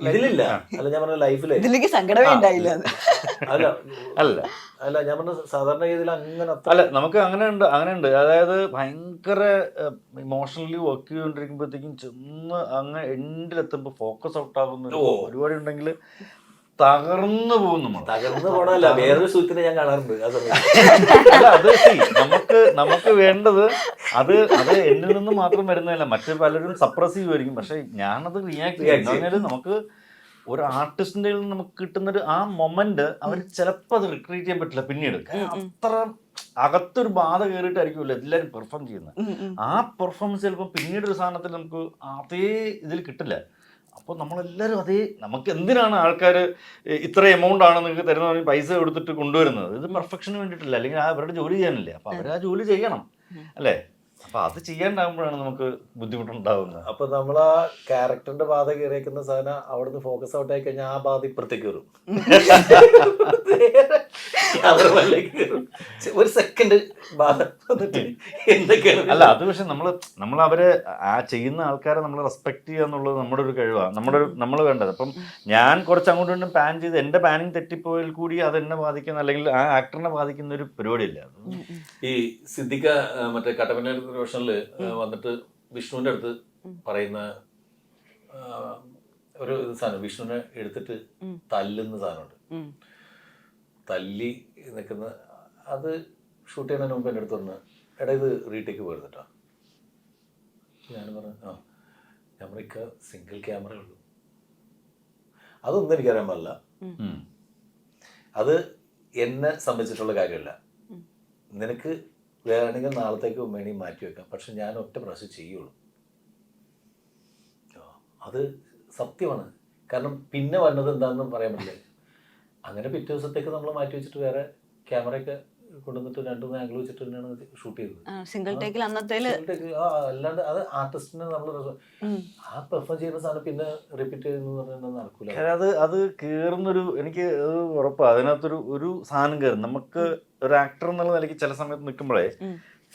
ഇതിലില്ല, അല്ല ഞാൻ പറഞ്ഞ ലൈഫില് സങ്കടമേ ഉണ്ടായില്ല. അല്ല ഞാൻ പറഞ്ഞ സാധാരണ രീതിയിൽ അങ്ങനെ അല്ല, നമുക്ക് അങ്ങനെയുണ്ട്. അതായത് ഭയങ്കര ഇമോഷണലി വർക്ക് ചെയ്തുകൊണ്ടിരിക്കുമ്പോഴത്തേക്കും ചെന്ന് അങ്ങ് എൻഡിലെത്തുമ്പോൾ ഫോക്കസ് ഔട്ട് ആകുന്ന ഒരു പരിപാടി ഉണ്ടെങ്കിൽ തകർന്നു പോകും. നമ്മൾ തകർന്നു പോണല്ല, വേറൊരു സൂചന ഞാൻ കാണാറുണ്ട് ആ സമയത്ത്. അല്ല, അത് നമുക്ക് വേണ്ടത് അത് എന്നിൽ നിന്ന് മാത്രം വരുന്നതല്ല, മറ്റു പലരും സപ്രസ് ചെയ്യുമായിരിക്കും. പക്ഷെ ഞാനത് റിയാക്ട് ചെയ്യുന്ന പറഞ്ഞാൽ നമുക്ക് ഒരു ആർട്ടിസ്റ്റിന്റെ നമുക്ക് കിട്ടുന്നൊരു ആ മൊമെന്റ് അവർ ചിലപ്പോൾ അത് റിക്രിയേറ്റ് ചെയ്യാൻ പറ്റില്ല പിന്നീട്. അത്ര അകത്തൊരു ബാധ കയറിയിട്ടായിരിക്കുമല്ലോ എല്ലാവരും പെർഫോം ചെയ്യുന്നത്. ആ പെർഫോമൻസ് ചിലപ്പോൾ പിന്നീട് ഒരു സാധനത്തിൽ നമുക്ക് അതേ ഇതിൽ കിട്ടില്ല. അപ്പോൾ നമ്മളെല്ലാവരും നമുക്ക് എന്തിനാണ് ആൾക്കാർ ഇത്ര എമൗണ്ട് ആണ് നിങ്ങൾക്ക് തരുന്ന പൈസ കൊടുത്തിട്ട് കൊണ്ടുവരുന്നത്? ഇത് പെർഫെക്ഷന് വേണ്ടിയിട്ടില്ല, അല്ലെങ്കിൽ അവരുടെ ജോലി ചെയ്യാനല്ലേ. അപ്പോൾ അവർ ആ ജോലി ചെയ്യണം അല്ലേ? അപ്പോൾ അത് ചെയ്യാണ്ടാകുമ്പോഴാണ് നമുക്ക് ബുദ്ധിമുട്ടുണ്ടാകുന്നത്. അപ്പോൾ നമ്മൾ ആ ക്യാരക്ടറിന്റെ ബാധ കയറിയേക്കുന്ന സാധനം അവിടുന്ന് ഫോക്കസ് ഔട്ട് ആയി കഴിഞ്ഞാൽ ആ ബാധ ഇപ്പുറത്തേക്ക് കയറും, ഒരു സെക്കൻഡ് ബാധ എന്തൊക്കെയാണ്. അല്ല, അത് പക്ഷെ നമ്മൾ അവരെ ആ ചെയ്യുന്ന ആൾക്കാരെ നമ്മൾ റെസ്പെക്ട് ചെയ്യുക എന്നുള്ളത് നമ്മുടെ ഒരു കഴിവാണ്, നമ്മൾ വേണ്ടത്. അപ്പം ഞാൻ കുറച്ച് അങ്ങോട്ടും ഇങ്ങോട്ടും പാൻ ചെയ്ത് എൻ്റെ പാനിങ് തെറ്റിപ്പോയാൽ കൂടി അത് എന്നെ ബാധിക്കുന്ന, അല്ലെങ്കിൽ ആ ആക്ടറിനെ ബാധിക്കുന്ന ഒരു പരിപാടിയില്ല. ഈ സിദ്ദിഖ മറ്റേ കട്ടപ്പന പ്രൊഫഷനിൽ വന്നിട്ട് വിഷ്ണുവിന്റെ അടുത്ത് പറയുന്ന ഒരു സാധനം, വിഷ്ണുവിനെ എടുത്തിട്ട് തല്ലുന്ന സാധനമുണ്ട്. തല്ലി നിൽക്കുന്ന അത് ഷൂട്ട് ചെയ്യുന്നതിന് മുമ്പ് എൻ്റെ അടുത്ത് പറഞ്ഞു, എടാ ഇത് റീടേക്ക് പോയിരുന്നിട്ടാ. ഞാൻ പറഞ്ഞു നമ്മൾക്ക് സിംഗിൾ ക്യാമറ ഉള്ളൂ, അതൊന്നും എനിക്കറിയാൻ പാടില്ല, അത് എന്നെ സംബന്ധിച്ചിട്ടുള്ള കാര്യമല്ല. നിനക്ക് വേണമെങ്കിൽ നാളത്തേക്ക് വേണമെങ്കിൽ മാറ്റി വെക്കാം, പക്ഷെ ഞാൻ ഒറ്റ പ്രാവശ്യം ചെയ്യുള്ളൂ. അത് സത്യമാണ്. കാരണം പിന്നെ വന്നത് എന്താണെന്ന് പറയാൻ പറ്റില്ല. അങ്ങനെ പിറ്റേ ദിവസത്തേക്ക് നമ്മൾ മാറ്റി വെച്ചിട്ട് വേറെ ക്യാമറയൊക്കെ കൊണ്ടുവന്നിട്ട് 2-3 ആംഗിൾ വെച്ചിട്ട് തന്നെയാണ് ഷൂട്ട് ചെയ്തത്. സിംഗിൾ ടേക്കിൽ അന്നത്തേല് അല്ലാണ്ട് അത് ആർട്ടിസ്റ്റിനെ നമ്മൾ ആ പെർഫോം ചെയ്യുന്ന സാധനം പിന്നെ റിപ്പീറ്റ് ചെയ്യുന്ന പറഞ്ഞാൽ നടക്കൂല. അത് കയറുന്നൊരു എനിക്ക് ഉറപ്പാണ്. അതിനകത്തൊരു സാധനം കയറും. നമുക്ക് ഒരു ആക്ടർ എന്നുള്ള നിലയ്ക്ക് ചില സമയത്ത് നിൽക്കുമ്പോഴേ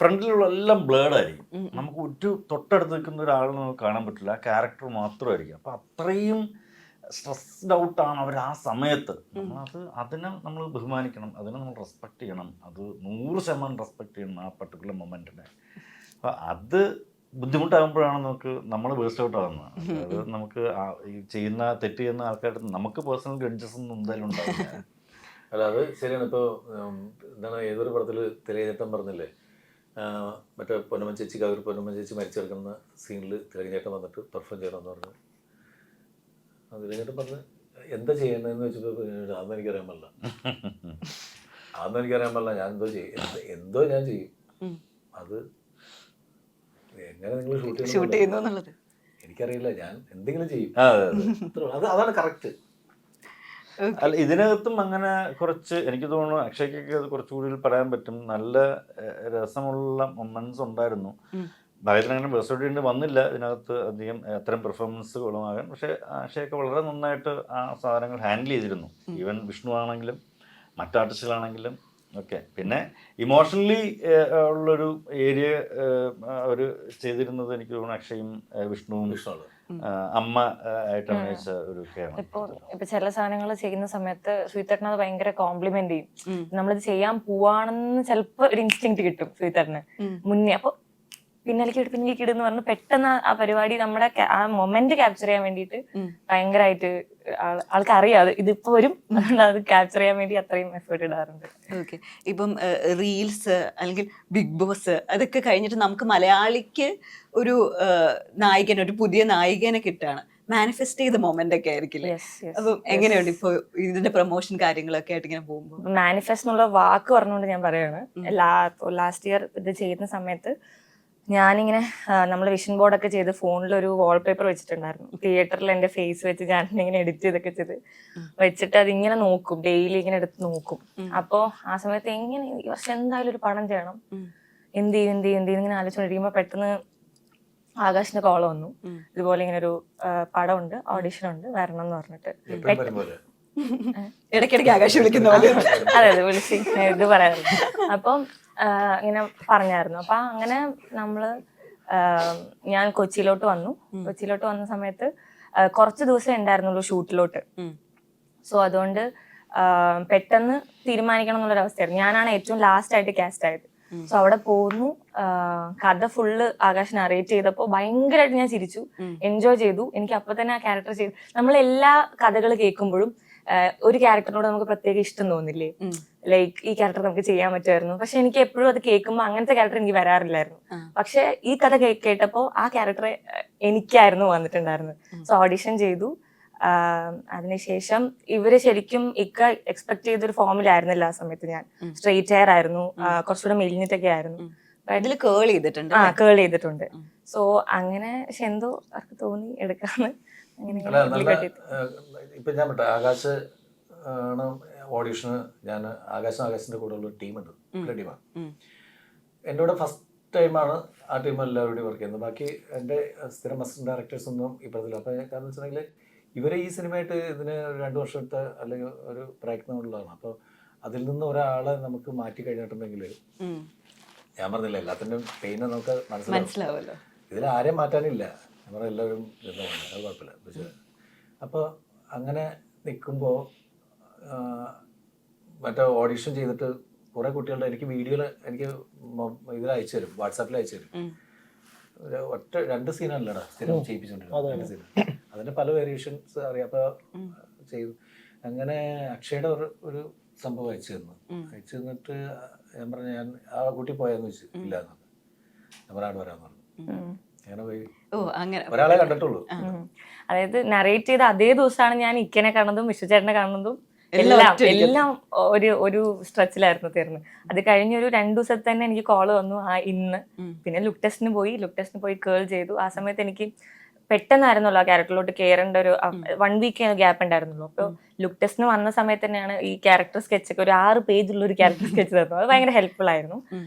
ഫ്രണ്ടിലുള്ള എല്ലാം ബ്ലേഡ് ആയിരിക്കും. നമുക്ക് ഒരു തൊട്ടടുത്ത് നിൽക്കുന്ന ഒരാളെ നമുക്ക് കാണാൻ പറ്റില്ല, ആ ക്യാരക്ടർ മാത്രമായിരിക്കും. അപ്പം അത്രയും സ്ട്രെസ്ഡ് ഔട്ടാണ് അവർ ആ സമയത്ത്. അതിനെ നമ്മൾ ബഹുമാനിക്കണം, അതിനെ നമ്മൾ റെസ്പെക്ട് ചെയ്യണം, അത് 100% റെസ്പെക്ട് ചെയ്യണം ആ പർട്ടിക്കുലർ മൊമെൻറ്റിനെ. അപ്പം അത് ബുദ്ധിമുട്ടാകുമ്പോഴാണ് നമ്മൾ വേസ്റ്റ് ഔട്ട് ആകുന്നത്. അത് നമുക്ക് ഈ തെറ്റ് ചെയ്യുന്ന ആൾക്കാരുടെ നമുക്ക് പേഴ്സണൽ ഗ്രഡ്ജസ് ഒന്നും എന്തായാലും ഉണ്ടാവില്ല. അല്ല, അത് ശരിയാണ്. ഇപ്പോൾ എന്താണ് ഏതൊരു പടത്തിൽ തിലകചേട്ടൻ പറഞ്ഞില്ലേ, മറ്റേ പൊന്നമ്മ ചേച്ചി കവിർ പൊന്നമ്മ ചേച്ചി മരിച്ചെടുക്കുന്ന സീനിൽ തിലകചേട്ടൻ വന്നിട്ട് പെർഫോം ചെയ്യണമെന്ന് പറഞ്ഞു. അതിലേട്ട് പറഞ്ഞ് എന്താ ചെയ്യണമെന്ന് വെച്ചപ്പോൾ അതൊന്നും എനിക്കറിയാൻ പാടില്ല, ഞാൻ എന്തോ ഞാൻ ചെയ്യും. അത് എങ്ങനെ നിങ്ങൾ ഷൂട്ട് ചെയ്യുന്നു എനിക്കറിയില്ല, ഞാൻ എന്തെങ്കിലും ചെയ്യും. അതാണ് കറക്റ്റ്. അല്ല ഇതിനകത്തും അങ്ങനെ കുറച്ച് എനിക്ക് തോന്നുന്നു അക്ഷയ്ക്കൊക്കെ അത് കുറച്ചുകൂടി പറയാൻ പറ്റും. നല്ല രസമുള്ള മൊമെന്റ്സ് ഉണ്ടായിരുന്നു. ഭാഗ്യത്തിന് അങ്ങനെ ബേഴ്സോടി വന്നില്ല ഇതിനകത്ത് അധികം അത്തരം പെർഫോമൻസുകളുമാകാൻ. പക്ഷേ അക്ഷയൊക്കെ വളരെ നന്നായിട്ട് ആ സാധനങ്ങൾ ഹാൻഡിൽ ചെയ്തിരുന്നു. ഈവൻ വിഷ്ണു ആണെങ്കിലും മറ്റ് ആർട്ടിസ്റ്റുകളാണെങ്കിലും ഒക്കെ. പിന്നെ ഇമോഷണലി ഉള്ളൊരു ഏരിയ അവർ ചെയ്തിരുന്നത് എനിക്ക് തോന്നുന്നു അക്ഷയും വിഷ്ണുവും അമ്മ ആയിട്ട് അഭിനയിച്ച ഒരു ഇപ്പൊ ചില സാധനങ്ങൾ ചെയ്യുന്ന സമയത്ത് ശ്രീധരൻ അത് ഭയങ്കര കോംപ്ലിമെന്റ് ചെയ്യും. നമ്മളിത് ചെയ്യാൻ പോവാണെന്ന് ചിലപ്പോ ഒരു ഇൻസ്റ്റിങ് കിട്ടും ശ്രീധരന് മുന്നേ. അപ്പൊ പിന്നിലേക്ക് എന്ന് പറഞ്ഞ് പെട്ടെന്ന് ആ പരിപാടി നമ്മുടെ ആ മൊമെന്റ് ക്യാപ്ചർ ചെയ്യാൻ വേണ്ടിയിട്ട് ഭയങ്കരമായിട്ട് ആൾക്ക് അറിയാം ഇതിപ്പോ വരും, അത് ക്യാപ്ചർ ചെയ്യാൻ വേണ്ടി അത്രയും എഫേർട്ട് ഇടാറുണ്ട്. ഓക്കെ. ഇപ്പം റീൽസ് അല്ലെങ്കിൽ ബിഗ് ബോസ് അതൊക്കെ കഴിഞ്ഞിട്ട് നമുക്ക് മലയാളിക്ക് ഒരു നായികൻ, ഒരു പുതിയ നായികനെ കിട്ടാണ്. മാനിഫെസ്റ്റ് ചെയ്ത മൊമെന്റ് ഒക്കെ ആയിരിക്കില്ലേ? അപ്പം എങ്ങനെയുണ്ട് ഇപ്പൊ ഇതിന്റെ പ്രൊമോഷൻ കാര്യങ്ങളൊക്കെ ആയിട്ട് ഇങ്ങനെ പോകുമ്പോൾ? മാനിഫെസ്റ്റ് എന്നുള്ള വാക്ക് പറഞ്ഞുകൊണ്ട് ഞാൻ പറയാണ്, ലാസ്റ്റ് ഇയർ ഇത് ചെയ്യുന്ന സമയത്ത് ഞാനിങ്ങനെ നമ്മൾ വിഷൻ ബോർഡൊക്കെ ചെയ്ത് ഫോണിൽ ഒരു വാൾപേപ്പർ വെച്ചിട്ടുണ്ടായിരുന്നു. തിയേറ്ററിൽ എൻ്റെ ഫേസ് വെച്ച് ഞാൻ ഇങ്ങനെ എഡിറ്റ് ചെയ്തൊക്കെ ചെയ്ത് വെച്ചിട്ട് അതിങ്ങനെ നോക്കും, ഡെയിലി ഇങ്ങനെ എടുത്ത് നോക്കും. അപ്പോ ആ സമയത്ത് എങ്ങനെ ഈ വർഷം എന്തായാലും ഒരു പടം ചെയ്യണം, എന്ത് ചെയ്യും ഇങ്ങനെ ആലോചിച്ചോണ്ടിരിക്കുമ്പോ പെട്ടെന്ന് ആകാശിന്റെ കോള് വന്നു. ഇതുപോലെ ഇങ്ങനെ ഒരു പടമുണ്ട്, ഓഡിഷൻ ഉണ്ട്, വരണം എന്ന് പറഞ്ഞിട്ട്. ഇടയ്ക്കിടയ്ക്ക് ആകാശം വിളിക്കുന്ന അതെ വിളിച്ച് ഇത് പറയാറുണ്ട്. അപ്പം ഇങ്ങനെ പറഞ്ഞായിരുന്നു. അപ്പൊ അങ്ങനെ ഞാൻ കൊച്ചിയിലോട്ട് വന്ന സമയത്ത് കുറച്ച് ദിവസം ഉണ്ടായിരുന്നുള്ളൂ ഷൂട്ടിലോട്ട്. സോ അതുകൊണ്ട് പെട്ടെന്ന് തീരുമാനിക്കണം എന്നുള്ളൊരവസ്ഥയായിരുന്നു. ഞാനാണ് ഏറ്റവും ലാസ്റ്റ് ആയിട്ട് കാസ്റ്റ് ആയത്. സോ അവിടെ പോകുന്നു, കഥ ഫുള്ള് ആകാശ് നറേറ്റ് ചെയ്തപ്പോ ഭയങ്കരമായിട്ട് ഞാൻ ചിരിച്ചു, എൻജോയ് ചെയ്തു. എനിക്ക് അപ്പൊ തന്നെ ആ ക്യാരക്ടർ ചെയ്തു. നമ്മൾ എല്ലാ കഥകൾ കേൾക്കുമ്പോഴും ഒരു ക്യാരക്ടറിനോട് നമുക്ക് പ്രത്യേക ഇഷ്ടം തോന്നില്ലേ, ലൈക്ക് ഈ ക്യാരക്ടർ നമുക്ക് ചെയ്യാൻ പറ്റുമായിരുന്നു. പക്ഷെ എനിക്ക് എപ്പോഴും അത് കേൾക്കുമ്പോൾ അങ്ങനത്തെ ക്യാരക്ടർ എനിക്ക് വരാറില്ലായിരുന്നു. പക്ഷെ ഈ കഥ കേട്ടപ്പോൾ ആ ക്യാരക്ടർ എനിക്കായിരുന്നു വന്നിട്ടുണ്ടായിരുന്നത്. സോ ഓഡിഷൻ ചെയ്തു. അതിനുശേഷം ഇവര് ശരിക്കും എക്സ്പെക്ട് ചെയ്തൊരു ഫോമിലായിരുന്നില്ല ആ സമയത്ത്. ഞാൻ സ്ട്രെയിറ്റ് ഹെയർ ആയിരുന്നു, കുറച്ചുകൂടെ മെലിഞ്ഞിട്ടൊക്കെ ആയിരുന്നു. കേൾ ചെയ്തിട്ടുണ്ട്. കേൾ ചെയ്തിട്ടുണ്ട്. സോ അങ്ങനെ പക്ഷെ എന്തോ അവർക്ക് തോന്നി എടുക്കാന്ന്. ഇപ്പൊ ഞാൻ പറ്റ ആകാശ് ആണ് ഓഡീഷന്. ഞാൻ ആകാശിന്റെ കൂടെ ഉള്ള ടീമുണ്ട്, ടീമാണ്. എൻ്റെ കൂടെ ഫസ്റ്റ് ടൈമാണ് ആ ടീം എല്ലാവരോടും വർക്ക് ചെയ്യുന്നത്. ബാക്കി എൻ്റെ സ്ഥിരം അസിസ്റ്റന്റ് ഡയറക്ടേഴ്സ് ഒന്നും ഈ പടത്തില്ല. അപ്പൊ കാരണം വെച്ചിട്ടുണ്ടെങ്കിൽ ഇവരെ ഈ സിനിമയായിട്ട് ഇതിന് 2 വർഷത്തെ അല്ലെങ്കിൽ ഒരു പ്രയത്നമുള്ളതാണ്. അപ്പോൾ അതിൽ നിന്ന് ഒരാളെ നമുക്ക് മാറ്റി കഴിഞ്ഞിട്ടുണ്ടെങ്കിൽ ഞാൻ പറഞ്ഞില്ല എല്ലാത്തിൻ്റെയും പെയിന് നമുക്ക് മനസ്സിലാവുമല്ലോ. ഇതിൽ ആരെയും മാറ്റാനില്ല. ഞാൻ പറഞ്ഞ എല്ലാവരും ഇരുന്നതാണ്, അത് കുഴപ്പമില്ല. പക്ഷേ അപ്പോൾ അങ്ങനെ നിൽക്കുമ്പോൾ മറ്റേ ഓഡിഷൻ ചെയ്തിട്ട് കുറേ കുട്ടികളുടെ എനിക്ക് വീഡിയോയിൽ എനിക്ക് ഇതിൽ അയച്ചു തരും, വാട്സാപ്പിൽ അയച്ചു തരും. ഒറ്റ 2 സീനല്ലടാ സ്ഥിരം ചെയ്യിപ്പിച്ചുകൊണ്ടിരുന്നത്, 2 സീൻ. അതിൻ്റെ പല വേരിയേഷൻസ് അറിയാം. അപ്പോൾ ചെയ്തു. അങ്ങനെ അക്ഷയുടെ ഒരു സംഭവം അയച്ചു തന്നിട്ട് ഞാൻ പറഞ്ഞു, ഞാൻ ആ കുട്ടി പോയെന്ന് വെച്ചു. ഇല്ല എന്ന് പറഞ്ഞു. ഞാൻ പറയാണ്ട് വരാമെന്ന് പറഞ്ഞു. അങ്ങനെ പോയി. ഒരാളെ കണ്ടിട്ടുള്ളൂ. അതായത് നറേറ്റ് ചെയ്ത അതേ ദിവസമാണ് ഞാൻ ഇക്കനെ കാണുന്നതും വിശ്വചേട്ടനെ കാണുന്നതും എല്ലാം ഒരു സ്ട്രെച്ചിലായിരുന്നു തീർന്നത്. അത് കഴിഞ്ഞ ഒരു 2 ദിവസത്തെ തന്നെ എനിക്ക് കോള് വന്നു ഇന്ന്. പിന്നെ ലുക്ക് ടെസ്റ്റിന് പോയി കേൾ ചെയ്തു. ആ സമയത്ത് എനിക്ക് പെട്ടെന്നായിരുന്നല്ലോ ആ ക്യാരക്ടറിലോട്ട് കയറേണ്ട ഒരു 1 വീക്ക് ഗ്യാപ്പ് ഉണ്ടായിരുന്നുള്ളൂ. അപ്പോൾ ലുക്ക് ടെസ്റ്റിന് വന്ന സമയത്ത് തന്നെയാണ് ഈ ക്യാരക്ടർ സ്കെച്ചൊക്കെ ഒരു 6 പേജുള്ള ഒരു ക്യാരക്ടർ സ്കെച്ച് തന്നു. അത് ഭയങ്കര ഹെൽപ്ഫുൾ ആയിരുന്നു.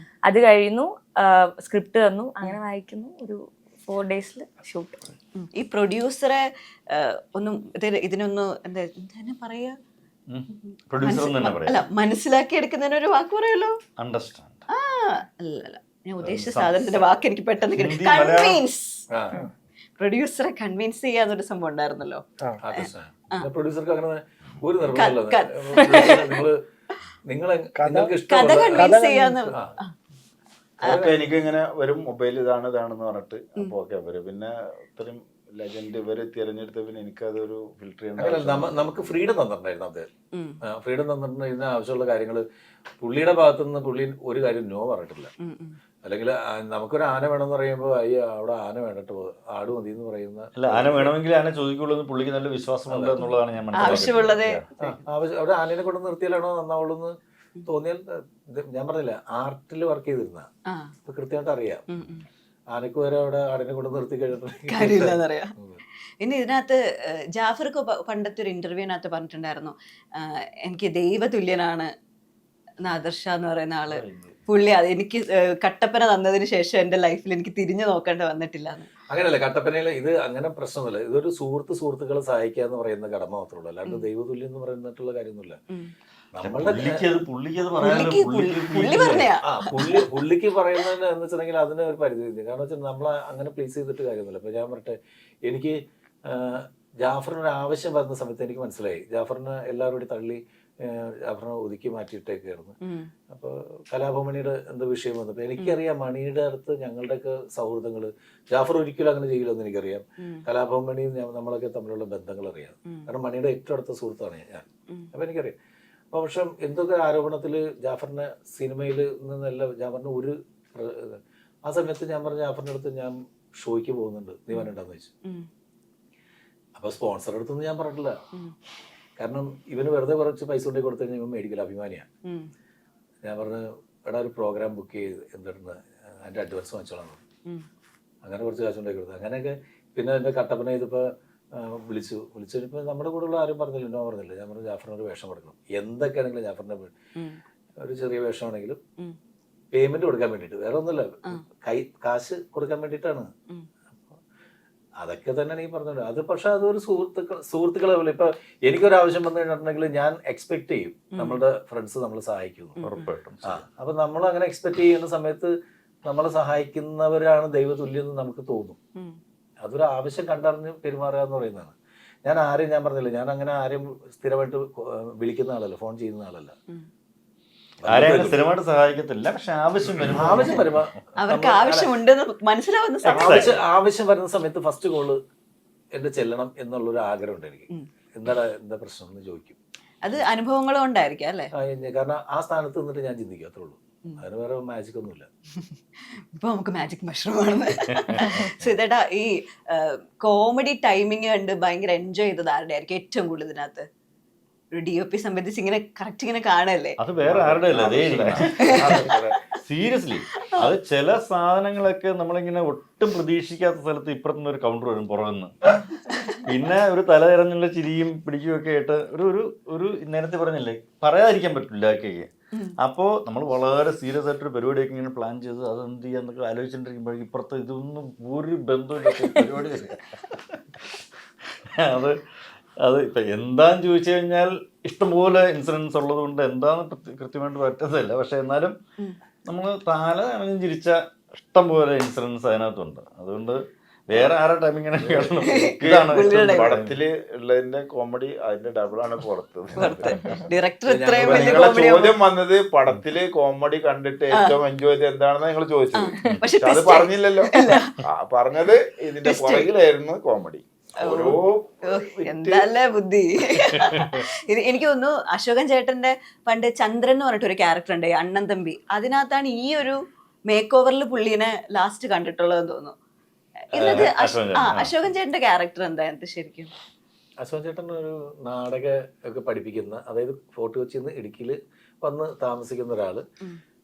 അത് കഴിഞ്ഞു, സ്ക്രിപ്റ്റ് തന്നു, അങ്ങനെ വായിക്കുന്നു. ഒരു 4 ഡേയ്സിൽ ഷൂട്ട്. ഈ പ്രൊഡ്യൂസറെ ഒന്നും ഇതിനൊന്നും എന്താ പറയാ, അല്ല മനസ്സിലാക്കി എടുക്കുന്നതിന് ഒരു വാക്ക് പറയുമല്ലോ. അണ്ടർസ്റ്റാൻഡ്. അല്ല ഞാൻ ഉദ്ദേശിച്ച സാധനത്തിന്റെ വാക്ക് എനിക്ക് പെട്ടെന്ന് കൺവിൻസ്. പ്രൊഡ്യൂസറെ കൺവിൻസ് ചെയ്യാന്നൊരു സംഭവം ഉണ്ടായിരുന്നല്ലോ. പ്രൊഡ്യൂസർക്ക് അങ്ങനെ ഒരു കഥ കൺവിൻസ് ചെയ്യാന്ന്. എനിക്ക് ഇങ്ങനെ വരും മൊബൈൽ ഇതാണെന്ന് പറഞ്ഞിട്ട് അപ്പൊ ഓക്കെ വരും. പിന്നെ ഇത്രയും ലെജൻഡ് ഇവര് തിരഞ്ഞെടുത്ത പിന്നെ എനിക്കതൊരു ഫിൽട്ടർ ചെയ്യാൻ നമുക്ക് ഫ്രീഡം തന്നിട്ടുണ്ടായിരുന്നു. അത് ഫ്രീഡം തന്നിട്ടുണ്ട്. ഇതിന് ആവശ്യമുള്ള കാര്യങ്ങൾ പുള്ളിയുടെ ഭാഗത്തുനിന്ന് പുള്ളി ഒരു കാര്യം നോ പറഞ്ഞിട്ടില്ല. അല്ലെങ്കിൽ നമുക്കൊരു ആന വേണമെന്ന് പറയുമ്പോൾ അവിടെ ആന വേണ്ടിട്ട് ആട് മതി എന്ന് പറയുന്ന അല്ല, ആന വേണമെങ്കിൽ ആന ചോദിക്കുള്ളൂ. പുള്ളിക്ക് നല്ല വിശ്വാസമുണ്ട് എന്നുള്ളതാണ് ഞാൻ ആവശ്യമുള്ളത്. അവിടെ ആനയെ കൊണ്ട് നിർത്തിയാലാണോ നന്നാവുള്ളൂ എന്ന് തോന്നിയാൽ. ഞാൻ പറഞ്ഞില്ല, ആർട്ടിൽ വർക്ക് ചെയ്തിരുന്ന അപ്പൊ കൃത്യമായിട്ട് അറിയാം. ആനക്ക് വരെ അവിടെ ആടിനെ കൊണ്ട് നിർത്തി കാര്യമില്ലെന്നറിയാം. പിന്നെ ഇതിനകത്ത് ജാഫർക്ക് പണ്ടത്തെ ഒരു ഇന്റർവ്യൂവിനകത്ത് പറഞ്ഞിട്ടുണ്ടായിരുന്നു, എനിക്ക് ദൈവതുല്യനാണ് നാദർഷ എന്ന് പറയുന്ന ആള്. പുള്ളി അത് എനിക്ക് കട്ടപ്പന തന്നതിന് ശേഷം എന്റെ ലൈഫിൽ എനിക്ക് തിരിഞ്ഞു നോക്കേണ്ടി വന്നിട്ടില്ല. അങ്ങനെയല്ല, കട്ടപ്പനയിൽ ഇത് അങ്ങനെ പ്രശ്നമൊന്നുമില്ല. ഇതൊരു സുഹൃത്തുക്കളെ സഹായിക്കുക എന്ന് പറയുന്ന കടമ മാത്രമേ ഉള്ളൂ, അല്ലാണ്ട് ദൈവതുല്യം എന്ന് പറയുന്നിട്ടുള്ള കാര്യമൊന്നുമില്ല. പുള്ളിക്ക് പറയുന്നതിന് എന്ന് വെച്ചിട്ടുണ്ടെങ്കിൽ അതിന് ഒരു പരിധി ഉണ്ട്. കാരണം വെച്ചാൽ നമ്മളെ അങ്ങനെ പ്ലേസ് ചെയ്തിട്ട് കാര്യമൊന്നുമില്ല. ഇപ്പൊ ഞാൻ പറയട്ടെ, എനിക്ക് ജാഫറിനൊരു ആവശ്യം വരുന്ന സമയത്ത് എനിക്ക് മനസ്സിലായി ജാഫറിനെ എല്ലാവരും കൂടി തള്ളി ജാഫറിനെ ഒതുക്കി മാറ്റിയിട്ടേക്കായിരുന്നു. അപ്പോൾ കലാഭമണിയുടെ എന്തോ വിഷയം വന്നപ്പോൾ എനിക്കറിയാം മണിയുടെ അടുത്ത് ഞങ്ങളുടെയൊക്കെ സൗഹൃദങ്ങള് ജാഫർ ഒരിക്കലും അങ്ങനെ ചെയ്യില്ലെന്ന് എനിക്കറിയാം. കലാഭമണിയും നമ്മളൊക്കെ തമ്മിലുള്ള ബന്ധങ്ങൾ അറിയാം. കാരണം മണിയുടെ ഏറ്റവും അടുത്ത സുഹൃത്താണ് ഞാൻ. അപ്പൊ എനിക്കറിയാം. അപ്പൊ പക്ഷെ എന്തൊക്കെ ആരോപണത്തില് ജാഫറിനെ സിനിമയിൽ നിന്നല്ല ജാഫറിന് ഒരു ആ സമയത്ത് ഞാൻ പറഞ്ഞ ജാഫറിന്റെ അടുത്ത് ഞാൻ ഷോയ്ക്ക് പോകുന്നുണ്ട്, നീ വരണ്ടെന്ന് വെച്ചു. അപ്പൊ സ്പോൺസറുടെ അടുത്തൊന്നും ഞാൻ പറഞ്ഞിട്ടില്ല. കാരണം ഇവന് വെറുതെ കുറച്ച് പൈസ കൊണ്ടേ കൊടുത്തു കഴിഞ്ഞാൽ ഇവൻ മേടിക്കില്ല, അഭിമാനിയാണ്. ഞാൻ പറഞ്ഞു എടാ ഒരു പ്രോഗ്രാം ബുക്ക് ചെയ്ത് എന്തിടുന്ന അതിന്റെ അഡ്വാൻസ് വാങ്ങിച്ചോളാം. അങ്ങനെ കുറച്ച് കാശ് കൊണ്ടേ കൊടുത്തു. അങ്ങനെയൊക്കെ പിന്നെ എന്റെ കട്ടപ്പന ഇതിപ്പോ വിളിച്ചപ്പോൾ നമ്മുടെ കൂടെ ഉള്ള ആരും പറഞ്ഞില്ല, നോ പറഞ്ഞില്ല. ഞാൻ പറഞ്ഞു ജാഫറിന് ഒരു വേഷം കൊടുക്കണം, എന്തൊക്കെയാണെങ്കിലും ജാഫറിന്റെ ഒരു ചെറിയ വേഷമാണെങ്കിലും പേയ്മെന്റ് കൊടുക്കാൻ വേണ്ടിയിട്ട്, വേറെ ഒന്നുമില്ല, കാശ് കൊടുക്കാൻ വേണ്ടിയിട്ടാണ്. അതൊക്കെ തന്നെയാണ് ഈ പറഞ്ഞത്. അത് പക്ഷെ അതൊരു സുഹൃത്തുക്കളെ പോലെ ഇപ്പൊ എനിക്കൊരു ആവശ്യം വന്നു കഴിഞ്ഞിട്ടുണ്ടെങ്കിൽ ഞാൻ എക്സ്പെക്ട് ചെയ്യും നമ്മളുടെ ഫ്രണ്ട്സ് നമ്മളെ സഹായിക്കുന്നു. ഉറപ്പായിട്ടും. അപ്പൊ നമ്മൾ അങ്ങനെ എക്സ്പെക്ട് ചെയ്യുന്ന സമയത്ത് നമ്മളെ സഹായിക്കുന്നവരാണ് ദൈവതുല്യം എന്ന് നമുക്ക് തോന്നും. അതൊരു ആവശ്യം കണ്ടറിഞ്ഞ് പെരുമാറുക എന്ന് പറയുന്നതാണ്. ഞാൻ പറഞ്ഞില്ല, ഞാൻ അങ്ങനെ ആരെയും സ്ഥിരമായിട്ട് വിളിക്കുന്ന ആളല്ല, ഫോൺ ചെയ്യുന്ന ആളല്ല. ആരെയും സ്ഥിരമായിട്ട് സഹായിക്കത്തില്ല, പക്ഷെ ആവശ്യം അവർക്ക് ആവശ്യമുണ്ടെന്ന് മനസ്സിലാവുന്ന ആവശ്യം വരുന്ന സമയത്ത് ഫസ്റ്റ് കോള് എന്റെ ചെല്ലണം എന്നുള്ളൊരു ആഗ്രഹമുണ്ട് എനിക്ക്. എന്താ പ്രശ്നം എന്ന് ചോദിക്കും. അത് അനുഭവങ്ങൾ കൊണ്ടായിരിക്കും അല്ലേ? കാരണം ആ സ്ഥാനത്ത് നിന്നിട്ട് ഞാൻ ചിന്തിക്കും, അത്രേ ഉള്ളൂ. അതിന് വേറെ മാജിക് ഒന്നുമില്ല. ഇപ്പൊ നമുക്ക് മാജിക് മഷ്റൂം ആണെന്ന്. സുധേട്ടാ, ഈ കോമഡി ടൈമിങ് കണ്ട് ഭയങ്കര എൻജോയ് ചെയ്തത് ആരുടെ ആയിരിക്കും ഏറ്റവും കൂടുതൽ ഇതിനകത്ത്? ഒരു DOP സംബന്ധിച്ച് ഇങ്ങനെ കറക്റ്റ് ഇങ്ങനെ കാണല്ലേ? അത് വേറെ ആരുടെ അല്ല, സീരിയസ്ലി. അത് ചില സാധനങ്ങളൊക്കെ നമ്മളിങ്ങനെ ഒട്ടും പ്രതീക്ഷിക്കാത്ത സ്ഥലത്ത് ഇപ്പുറത്തുനിന്ന് ഒരു കൗണ്ടർ വരും പുറമെന്ന്. പിന്നെ ഒരു തലതിറഞ്ഞുള്ള ചിരിയും പിടിക്കുകയും ഒക്കെ ആയിട്ട് ഒരു നേരത്തെ പറഞ്ഞില്ലേ, പറയാതിരിക്കാൻ പറ്റില്ല കേക്ക്. അപ്പോൾ നമ്മൾ വളരെ സീരിയസ് ആയിട്ടൊരു പരിപാടിയൊക്കെ ഇങ്ങനെ പ്ലാൻ ചെയ്ത് അത് എന്ത് ചെയ്യാന്നൊക്കെ ആലോചിച്ചിട്ടിരിക്കുമ്പോഴേക്കും ഇപ്പുറത്ത് ഇതൊന്നും ഒരു ബന്ധമില്ല പരിപാടി. അത് ഇപ്പം എന്താന്ന് ചോദിച്ചു കഴിഞ്ഞാൽ ഇഷ്ടംപോലെ ഇൻസിഡൻസ് ഉള്ളത് കൊണ്ട് എന്താന്ന് കൃത്യമായിട്ട് പറ്റത്തില്ല. പക്ഷെ എന്നാലും നമ്മൾ തല അണഞ്ഞ് ചിരിച്ച ഇഷ്ടംപോലെ ഇൻസിഡൻസ് അതിനകത്തുണ്ട്. അതുകൊണ്ട് വേറെ ആരുടെ ടൈമിങ്ങനെ ഇതാണ് പടത്തില് ഉള്ളതിന്റെ കോമഡി അതിന്റെ ഡബിളാണ് പുറത്ത്. ഡയറക്ടർ ചോദ്യം വന്നത് പടത്തില് കോമഡി കണ്ടിട്ട് ഏറ്റവും എൻജോയ് ചെയ്ത് എന്താണെന്ന് നിങ്ങൾ ചോദിച്ചത്. പക്ഷെ അത് പറഞ്ഞില്ലല്ലോ. പറഞ്ഞത് ഇതിന്റെ പുറകിലായിരുന്നു കോമഡി. എന്താല്ലേ ബുദ്ധി. എനിക്ക് തോന്നുന്നു അശോകൻ ചേട്ടന്റെ പണ്ട് ചന്ദ്രൻ എന്ന് പറഞ്ഞിട്ട് ഒരു ക്യാരക്ടർ ഉണ്ട്, അണ്ണൻ തമ്പി. അതിനകത്താണ് ഈ ഒരു മേക്ക് ഓവറിൽ പുള്ളീനെ ലാസ്റ്റ് കണ്ടിട്ടുള്ളതെന്ന് തോന്നുന്നു. ഇതിനകത്ത് അശോകൻ ചേട്ടന്റെ ക്യാരക്ടർ എന്താ ശരിക്കും? അശോകൻ ചേട്ടൻ ഒരു നാടക ഒക്കെ പഠിപ്പിക്കുന്ന, അതായത് ഫോർട്ട് കൊച്ചിയിൽ നിന്ന് ഇടുക്കിയിൽ വന്ന് താമസിക്കുന്ന ഒരാള്.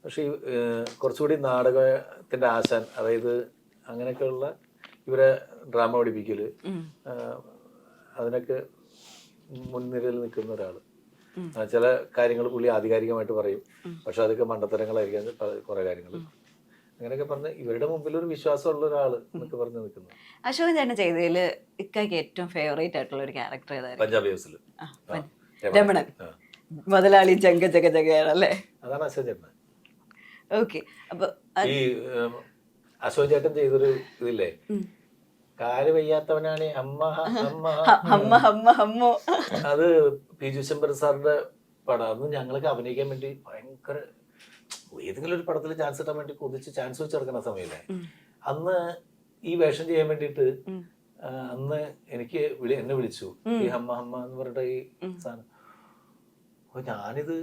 പക്ഷെ കുറച്ചുകൂടി നാടകത്തിന്റെ ആശാൻ, അതായത് അങ്ങനെയൊക്കെയുള്ള ഇവരെ ഡ്രാമ പഠിപ്പിക്കല്, അതിനൊക്കെ മുൻനിരയിൽ നിൽക്കുന്ന ഒരാള്. ചില കാര്യങ്ങൾ പുള്ളി ആധികാരികമായിട്ട് പറയും, പക്ഷെ അതൊക്കെ മണ്ടത്തരങ്ങളായിരിക്കും കുറെ കാര്യങ്ങൾ. അങ്ങനെയൊക്കെ പറഞ്ഞ് ഇവരുടെ മുമ്പിൽ ഒരു വിശ്വാസമുള്ള ഒരാള് എന്നൊക്കെ പറഞ്ഞ് നിൽക്കുന്നു. അശോകൻ ചേട്ടൻ ചെയ്തതില് ഇക്കാക്ക് ഏറ്റവും ഫേവറേറ്റ് ആയിട്ടുള്ള ഒരു ക്യാരക്ടർ ഏതായിരുന്നു? പഞ്ചാബി ഹൗസിൽ രമണൻ, മുതലാളി ജഗ ജഗ ജഗയാണല്ലേ? അതാണ് അശോകൻ ചേട്ടൻ. ഓക്കെ. അപ്പൊ ഈ അശോകൻ ചേട്ടൻ ചെയ്തൊരു ഇതില്ലേ, കാല് വയ്യാത്തവനാണ് അമ്മ അമ്മ അമ്മ അമ്മ അമ്മോ, അത് പി ജുശംബർ സാറിന്റെ പടം. അന്ന് ഞങ്ങൾക്ക് അഭിനയിക്കാൻ വേണ്ടി ഭയങ്കര ഏതെങ്കിലും ഒരു പടത്തിൽ ചാൻസ് കിട്ടാൻ വേണ്ടി കൊതിച്ച് ചാൻസ് വെച്ച് എടുക്കുന്ന സമയല്ലേ, അന്ന് ഈ വേഷം ചെയ്യാൻ വേണ്ടിയിട്ട് അന്ന് എനിക്ക് എന്നെ വിളിച്ചു, ഈ അമ്മ അമ്മ എന്ന് പറഞ്ഞിട്ട് ഈ സാധനം. അപ്പൊ ഞാനിത്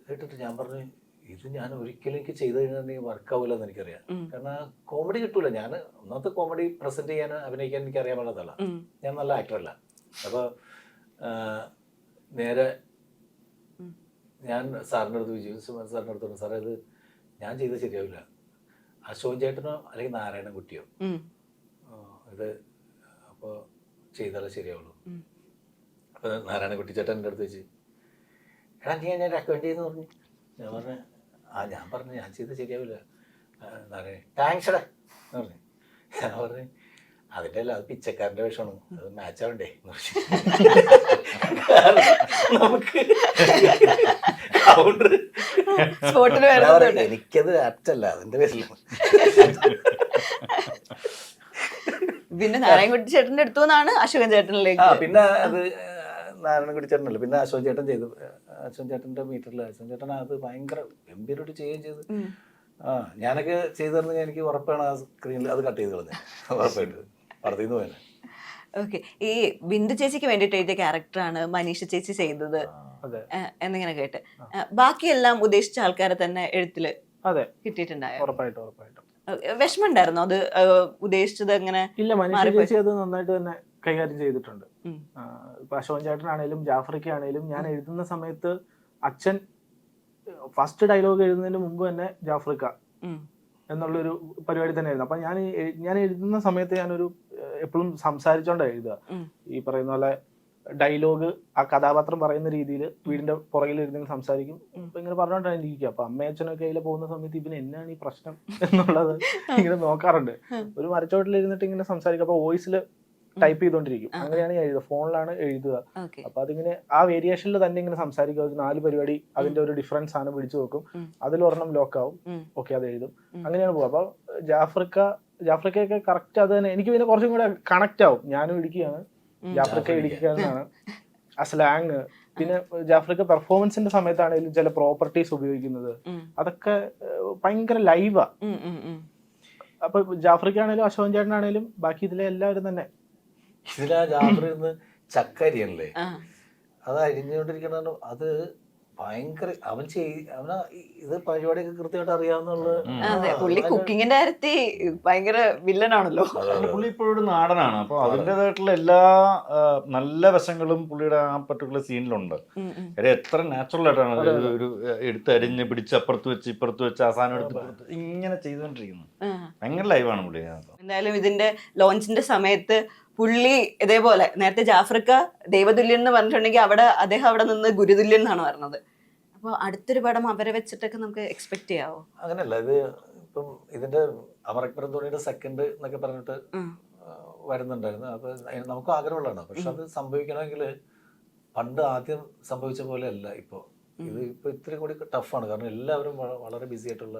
കേട്ടിട്ട് ഞാൻ പറഞ്ഞു, ഇത് ഞാൻ ഒരിക്കലും എനിക്ക് ചെയ്ത് കഴിഞ്ഞാൽ വർക്കാവില്ല എന്ന് എനിക്കറിയാം. കാരണം കോമഡി കിട്ടൂല. ഞാൻ ഒന്നാമത്തെ കോമഡി പ്രസന്റ് ചെയ്യാൻ അഭിനയിക്കാൻ എനിക്ക് അറിയാൻ പാടില്ല, ഞാൻ നല്ല ആക്ടറല്ല. അപ്പൊ നേരെ ഞാൻ സാറിൻ്റെ അടുത്ത് വിജയ് സാറിൻ്റെ അടുത്ത് സാറേ ഇത് ഞാൻ ചെയ്ത് ശരിയാവില്ല, അശോകൻ ചേട്ടനോ അല്ലെങ്കിൽ നാരായണൻകുട്ടിയോ ഇത് അപ്പോൾ ചെയ്താലേ ശരിയാവുള്ളൂ. അപ്പോൾ നാരായണൻകുട്ടി ചേട്ടൻ എൻ്റെ അടുത്ത് വെച്ച് എടാ നീ ഞാൻ റെക്കമെൻഡ് ചെയ്യുന്നു പറഞ്ഞു. ഞാൻ പറഞ്ഞു ഞാൻ ചെയ്ത് ശരിയാവില്ല. താങ്ക്സ് എടാ എന്ന് പറഞ്ഞു. ഞാൻ പറഞ്ഞു അതിൻ്റെ അല്ല, അത് പിച്ചക്കാരൻ്റെ വേഷമാണ്, അത് മാച്ച് ആവണ്ടേ നമുക്ക് എനിക്കത് ആപ്റ്റല്ല, അതിന്റെ പേരിലാണ്. പിന്നെ നാരായണൻകുട്ടി ചേട്ടന്റെ അടുത്തു നിന്നാണ് അശോകൻ ചേട്ടനിലേക്ക്. പിന്നെ അത് നാരായണൻകുട്ടി ചേട്ടനല്ല, പിന്നെ അശോകൻ ചേട്ടൻ ചെയ്തു. അശോകൻ ചേട്ടന്റെ മീറ്ററിൽ അശോകൻ ചേട്ടൻ അത് ഭയങ്കര ഗംഭീരമായിട്ട് ചെയ്യുകയും ചെയ്തു. ഞാനൊക്കെ ചെയ്തു തരുന്നെങ്കിൽ എനിക്ക് ഉറപ്പാണ് ആ സ്ക്രീനിൽ അത് കട്ട് ചെയ്ത് കളഞ്ഞത്, ഉറപ്പായിട്ട് പടത്തിന്ന് പോയത്. ഓക്കെ, ഈ ബിന്ദു ചേച്ചിക്ക് വേണ്ടിയിട്ട് എഴുതിയ ക്യാരക്ടറാണ് മനീഷ ചേച്ചി ചെയ്തത് എന്നിങ്ങനെ കേട്ട്. ബാക്കിയെല്ലാം ഉദ്ദേശിച്ച ആൾക്കാരെ തന്നെ എഴുത്തില് കിട്ടിയിട്ടുണ്ടായോ? ഉറപ്പായിട്ടും. വിഷമം ഉണ്ടായിരുന്നോ അത് ഉദ്ദേശിച്ചത് അങ്ങനെ? ഇല്ല, മനീഷ ചേച്ചി അത് നന്നായിട്ട് തന്നെ കൈകാര്യം ചെയ്തിട്ടുണ്ട്. ഇപ്പൊ അശോകൻ ചേട്ടനാണേലും ജാഫ്രിക്കാണേലും ഞാൻ എഴുതുന്ന സമയത്ത് അച്ഛൻ ഫസ്റ്റ് ഡയലോഗ് എഴുതുന്നതിന് മുമ്പ് തന്നെ ജാഫ്രിക്ക എന്നുള്ളൊരു പരിപാടി തന്നെയായിരുന്നു. അപ്പൊ ഞാൻ എഴുതുന്ന സമയത്ത് ഞാനൊരു എപ്പോഴും സംസാരിച്ചോണ്ടാ എഴുതുക. ഈ പറയുന്ന പോലെ ഡയലോഗ് ആ കഥാപാത്രം പറയുന്ന രീതിയിൽ വീടിന്റെ പുറകിൽ ഇരുന്ന് സംസാരിക്കും. അപ്പൊ ഇങ്ങനെ പറഞ്ഞോണ്ടാണ് ഇരിക്കുക. അപ്പൊ അമ്മയച്ഛനൊക്കെ അതിൽ പോകുന്ന സമയത്ത് ഇവന് എന്നാണ് ഈ പ്രശ്നം എന്നുള്ളത് ഇങ്ങനെ നോക്കാറുണ്ട്. ഒരു മരച്ചോട്ടിൽ ഇരുന്നിട്ട് ഇങ്ങനെ സംസാരിക്കും. അപ്പൊ വോയിസിൽ ടൈപ്പ് ചെയ്തോണ്ടിരിക്കും. അങ്ങനെയാണ് ഞാൻ എഴുതുക, ഫോണിലാണ് എഴുതുക. അപ്പൊ അതിങ്ങനെ ആ വേരിയേഷനിൽ തന്നെ ഇങ്ങനെ സംസാരിക്കും. ഒരു 4 പരിപാടി അതിന്റെ ഒരു ഡിഫറൻസ് ആണ് പിടിച്ചു നോക്കും. അതിലൊരെണ്ണം ലോക്കാവും, ഓക്കെ അത് എഴുതും. അങ്ങനെയാണ് പോകുക. അപ്പൊ ജാഫ്രിക്കൊക്കെ കറക്റ്റ് അത് തന്നെ. എനിക്ക് പിന്നെ കുറച്ചും കൂടെ കണക്ട് ആവും. ഞാനും ഇടുക്കിയാണ്, ജാഫ്രിക്ക ഇടുക്കിക്കാരനാണ്. ആ സ്ലാങ്, പിന്നെ ജാഫ്രിക്ക പെർഫോമൻസിന്റെ സമയത്താണെങ്കിലും ചില പ്രോപ്പർട്ടീസ് ഉപയോഗിക്കുന്നത് അതൊക്കെ ഭയങ്കര ലൈവാ. അപ്പൊ ജാഫ്രിക്കാണേലും അശോകൻ ചേട്ടനാണേലും ബാക്കി ഇതിലെ എല്ലാവരും തന്നെ. ഇതിലാ ജാഫർ ഇരുന്ന് ചക്കരിയല്ലേ അത് അരിഞ്ഞുകൊണ്ടിരിക്കണ, അത് ഭയങ്കര അവന് ഇത് പരിപാടിയൊക്കെ കൃത്യമായിട്ട് അറിയാവുന്നുള്ള. പുള്ളി കുക്കിങ്ങിന്റെ കാര്യത്തിൽ ഭയങ്കര വില്ലനാണല്ലോ. പുള്ളി ഇപ്പോഴും നാടനാണ്. അപ്പൊ അതിൻ്റെതായിട്ടുള്ള എല്ലാ നല്ല വശങ്ങളും പുള്ളിയുടെ ആ പർട്ടിക്കുലർ സീനിലുണ്ട്. എത്ര നാച്ചുറൽ ആയിട്ടാണ് ഒരു എടുത്തരിഞ്ഞ് പിടിച്ച് അപ്പുറത്ത് വെച്ച് ഇപ്പുറത്ത് വെച്ച് അവസാനം എടുത്ത് ഇങ്ങനെ ചെയ്തുകൊണ്ടിരിക്കുന്നത്. ഭയങ്കര ലൈവാണ് പുള്ളി. എന്തായാലും ഇതിന്റെ ലോഞ്ചിന്റെ സമയത്ത് പുള്ളി ഇതേപോലെ നേരത്തെ ജാഫ്രിക്ക ദൈവതുല്യൻ എന്ന് പറഞ്ഞിട്ടുണ്ടെങ്കിൽ അദ്ദേഹം അവിടെ നിന്ന് ഗുരുതുല്യൻ എന്നാണ് പറഞ്ഞത്. അപ്പോൾ അടുത്തൊരു പടം അവരെ വെച്ചിട്ടൊക്കെ നമുക്ക് എക്സ്പെക്ട് ചെയ്യാവോ? അങ്ങനെയല്ല, ഇത് ഇപ്പം ഇതിന്റെ അമർ അക്ബർ ധോണിയുടെ സെക്കൻഡ് എന്നൊക്കെ പറഞ്ഞിട്ട് വരുന്നുണ്ടായിരുന്നു. അപ്പൊ നമുക്ക് ആഗ്രഹമുള്ളതാണ്. പക്ഷെ അത് സംഭവിക്കണമെങ്കിൽ പണ്ട് ആദ്യം സംഭവിച്ച പോലെ അല്ല ഇപ്പോ. ഇത് ഇപ്പൊ ഇത്തിരി കൂടി ടഫാണ്. കാരണം എല്ലാവരും വളരെ ബിസി ആയിട്ടുള്ള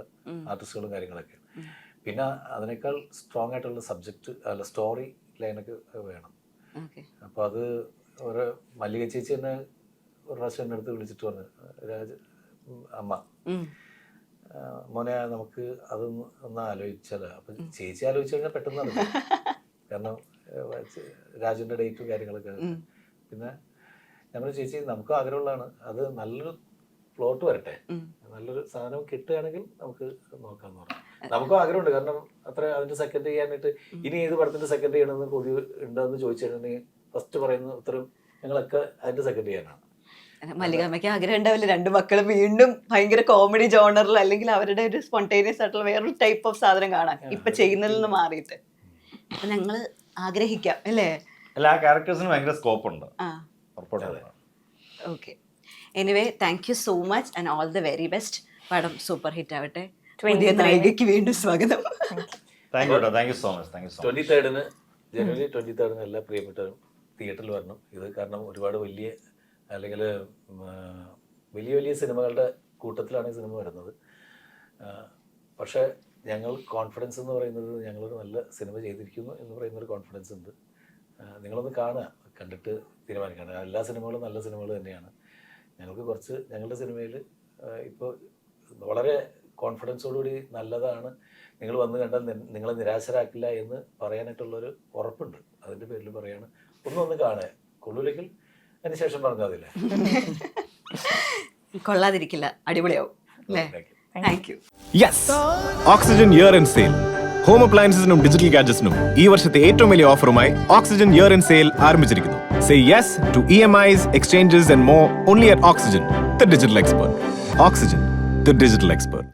ആർട്ടിസ്റ്റുകളും കാര്യങ്ങളൊക്കെ. പിന്നെ അതിനേക്കാൾ സ്ട്രോങ് ആയിട്ടുള്ള സബ്ജക്റ്റ് അല്ല സ്റ്റോറി ലൈനൊക്കെ വേണം. അപ്പൊ അത് ഒരു മല്ലിക ചേച്ചി തന്നെ ഒരു പ്രാവശ്യം എൻ്റെ അടുത്ത് വിളിച്ചിട്ട് പറഞ്ഞു, അമ്മ മോനെ നമുക്ക് അതൊന്ന് ആലോചിച്ചാലോ. അപ്പൊ ചേച്ചി ആലോചിച്ചു കഴിഞ്ഞാൽ പെട്ടെന്ന് നടക്കും. കാരണം രാജുവിന്റെ ഡേറ്റും കാര്യങ്ങളൊക്കെ. പിന്നെ നമ്മൾ ചേച്ചി നമുക്ക് ആഗ്രഹമുള്ളതാണ്, അത് നല്ലൊരു പ്ലോട്ട് വരട്ടെ, നല്ലൊരു സാധനം കിട്ടുകയാണെങ്കിൽ നമുക്ക് നോക്കാന്ന് പറഞ്ഞു. നമുക്കും ആഗ്രഹമുണ്ട്. കാരണം അത്ര അതിന്റെ സെക്കൻഡ് ചെയ്യാനായിട്ട് ഇനി ഏത് പടത്തിന്റെ സെക്കൻഡ് ചെയ്യണമെന്ന് കൊതി ഉണ്ടെന്ന് ചോദിച്ചു കഴിഞ്ഞാൽ ഫസ്റ്റ് പറയുന്ന ഉത്തരം ഞങ്ങളൊക്കെ അതിന്റെ സെക്കൻഡ് ചെയ്യാനാണ്. മല്ലികാമ്മയ്ക്ക് ആഗ്രഹം ഉണ്ടാവില്ല 2 മക്കളും വീണ്ടും ഭയങ്കര കോമഡി ജോണറിൽ അല്ലെങ്കിൽ അവരുടെ ഒരു സ്പോണ്ടേനിയസ് ആയിട്ടുള്ള വേറൊരു ടൈപ്പ് ഓഫ് സാധനം കാണാൻ ഇപ്പൊ ചെയ്യുന്നതിൽ നിന്ന് മാറിയിട്ട്. അപ്പൊ ഞങ്ങള് ആഗ്രഹിക്കാം അല്ലേ? എല്ലാ ക്യാരക്ടേഴ്സിനും ഭയങ്കര സ്കോപ്പ് ഉണ്ട്. Okay, anyway thank you so much and all the very best. പടം സൂപ്പർ ഹിറ്റ് ആവട്ടെ. പുതിയ നായികയ്ക്ക് വീണ്ടും സ്വാഗതം. 23rd ജനുവരി 23rd എല്ലാ പ്രിയപ്പെട്ടവരും തിയേറ്ററിൽ വരണം. ഇത് കാരണം ഒരുപാട് വലിയ അല്ലെങ്കിൽ വലിയ സിനിമകളുടെ കൂട്ടത്തിലാണ് ഈ സിനിമ വരുന്നത്. പക്ഷേ ഞങ്ങൾ കോൺഫിഡൻസ് എന്ന് പറയുന്നത് ഞങ്ങളൊരു നല്ല സിനിമ ചെയ്തിരിക്കുന്നു എന്ന് പറയുന്നൊരു കോൺഫിഡൻസ് ഉണ്ട്. നിങ്ങളൊന്ന് കാണുക, കണ്ടിട്ട് തീരുമാനിക്കണം. എല്ലാ സിനിമകളും നല്ല സിനിമകൾ തന്നെയാണ്. ഞങ്ങൾക്ക് കുറച്ച് ഞങ്ങളുടെ സിനിമയിൽ ഇപ്പോൾ വളരെ കോൺഫിഡൻസോടുകൂടി നല്ലതാണ്, നിങ്ങൾ വന്ന് കണ്ടാൽ നിങ്ങളെ നിരാശരാക്കില്ല എന്ന് പറയാനായിട്ടുള്ളൊരു ഉറപ്പുണ്ട്. അതിൻ്റെ പേരിൽ പറയാണ്, ഒന്ന് കാണുക. കൊള്ളൂലെങ്കിൽ അതിന് ശേഷം പറഞ്ഞാൽ അതില്ലേ, കൊള്ളാതിരിക്കില്ല, അടിപൊളിയാവും അല്ലേ? Thank you. Yes, Oxygen year end sale home അപ്ലയൻസിനും ഡിജിറ്റൽ ഗാഡ്ജറ്റ്സിനും ഈ വർഷത്തെ ഏറ്റവും വലിയ ഓഫറുമായി ഓക്സിജൻ ഇയർ ആൻഡ് സെയിൽ ആരംഭിച്ചിരിക്കുന്നു. Say yes to EMIs, exchanges and more only at Oxygen, the digital expert. Oxygen, the digital expert.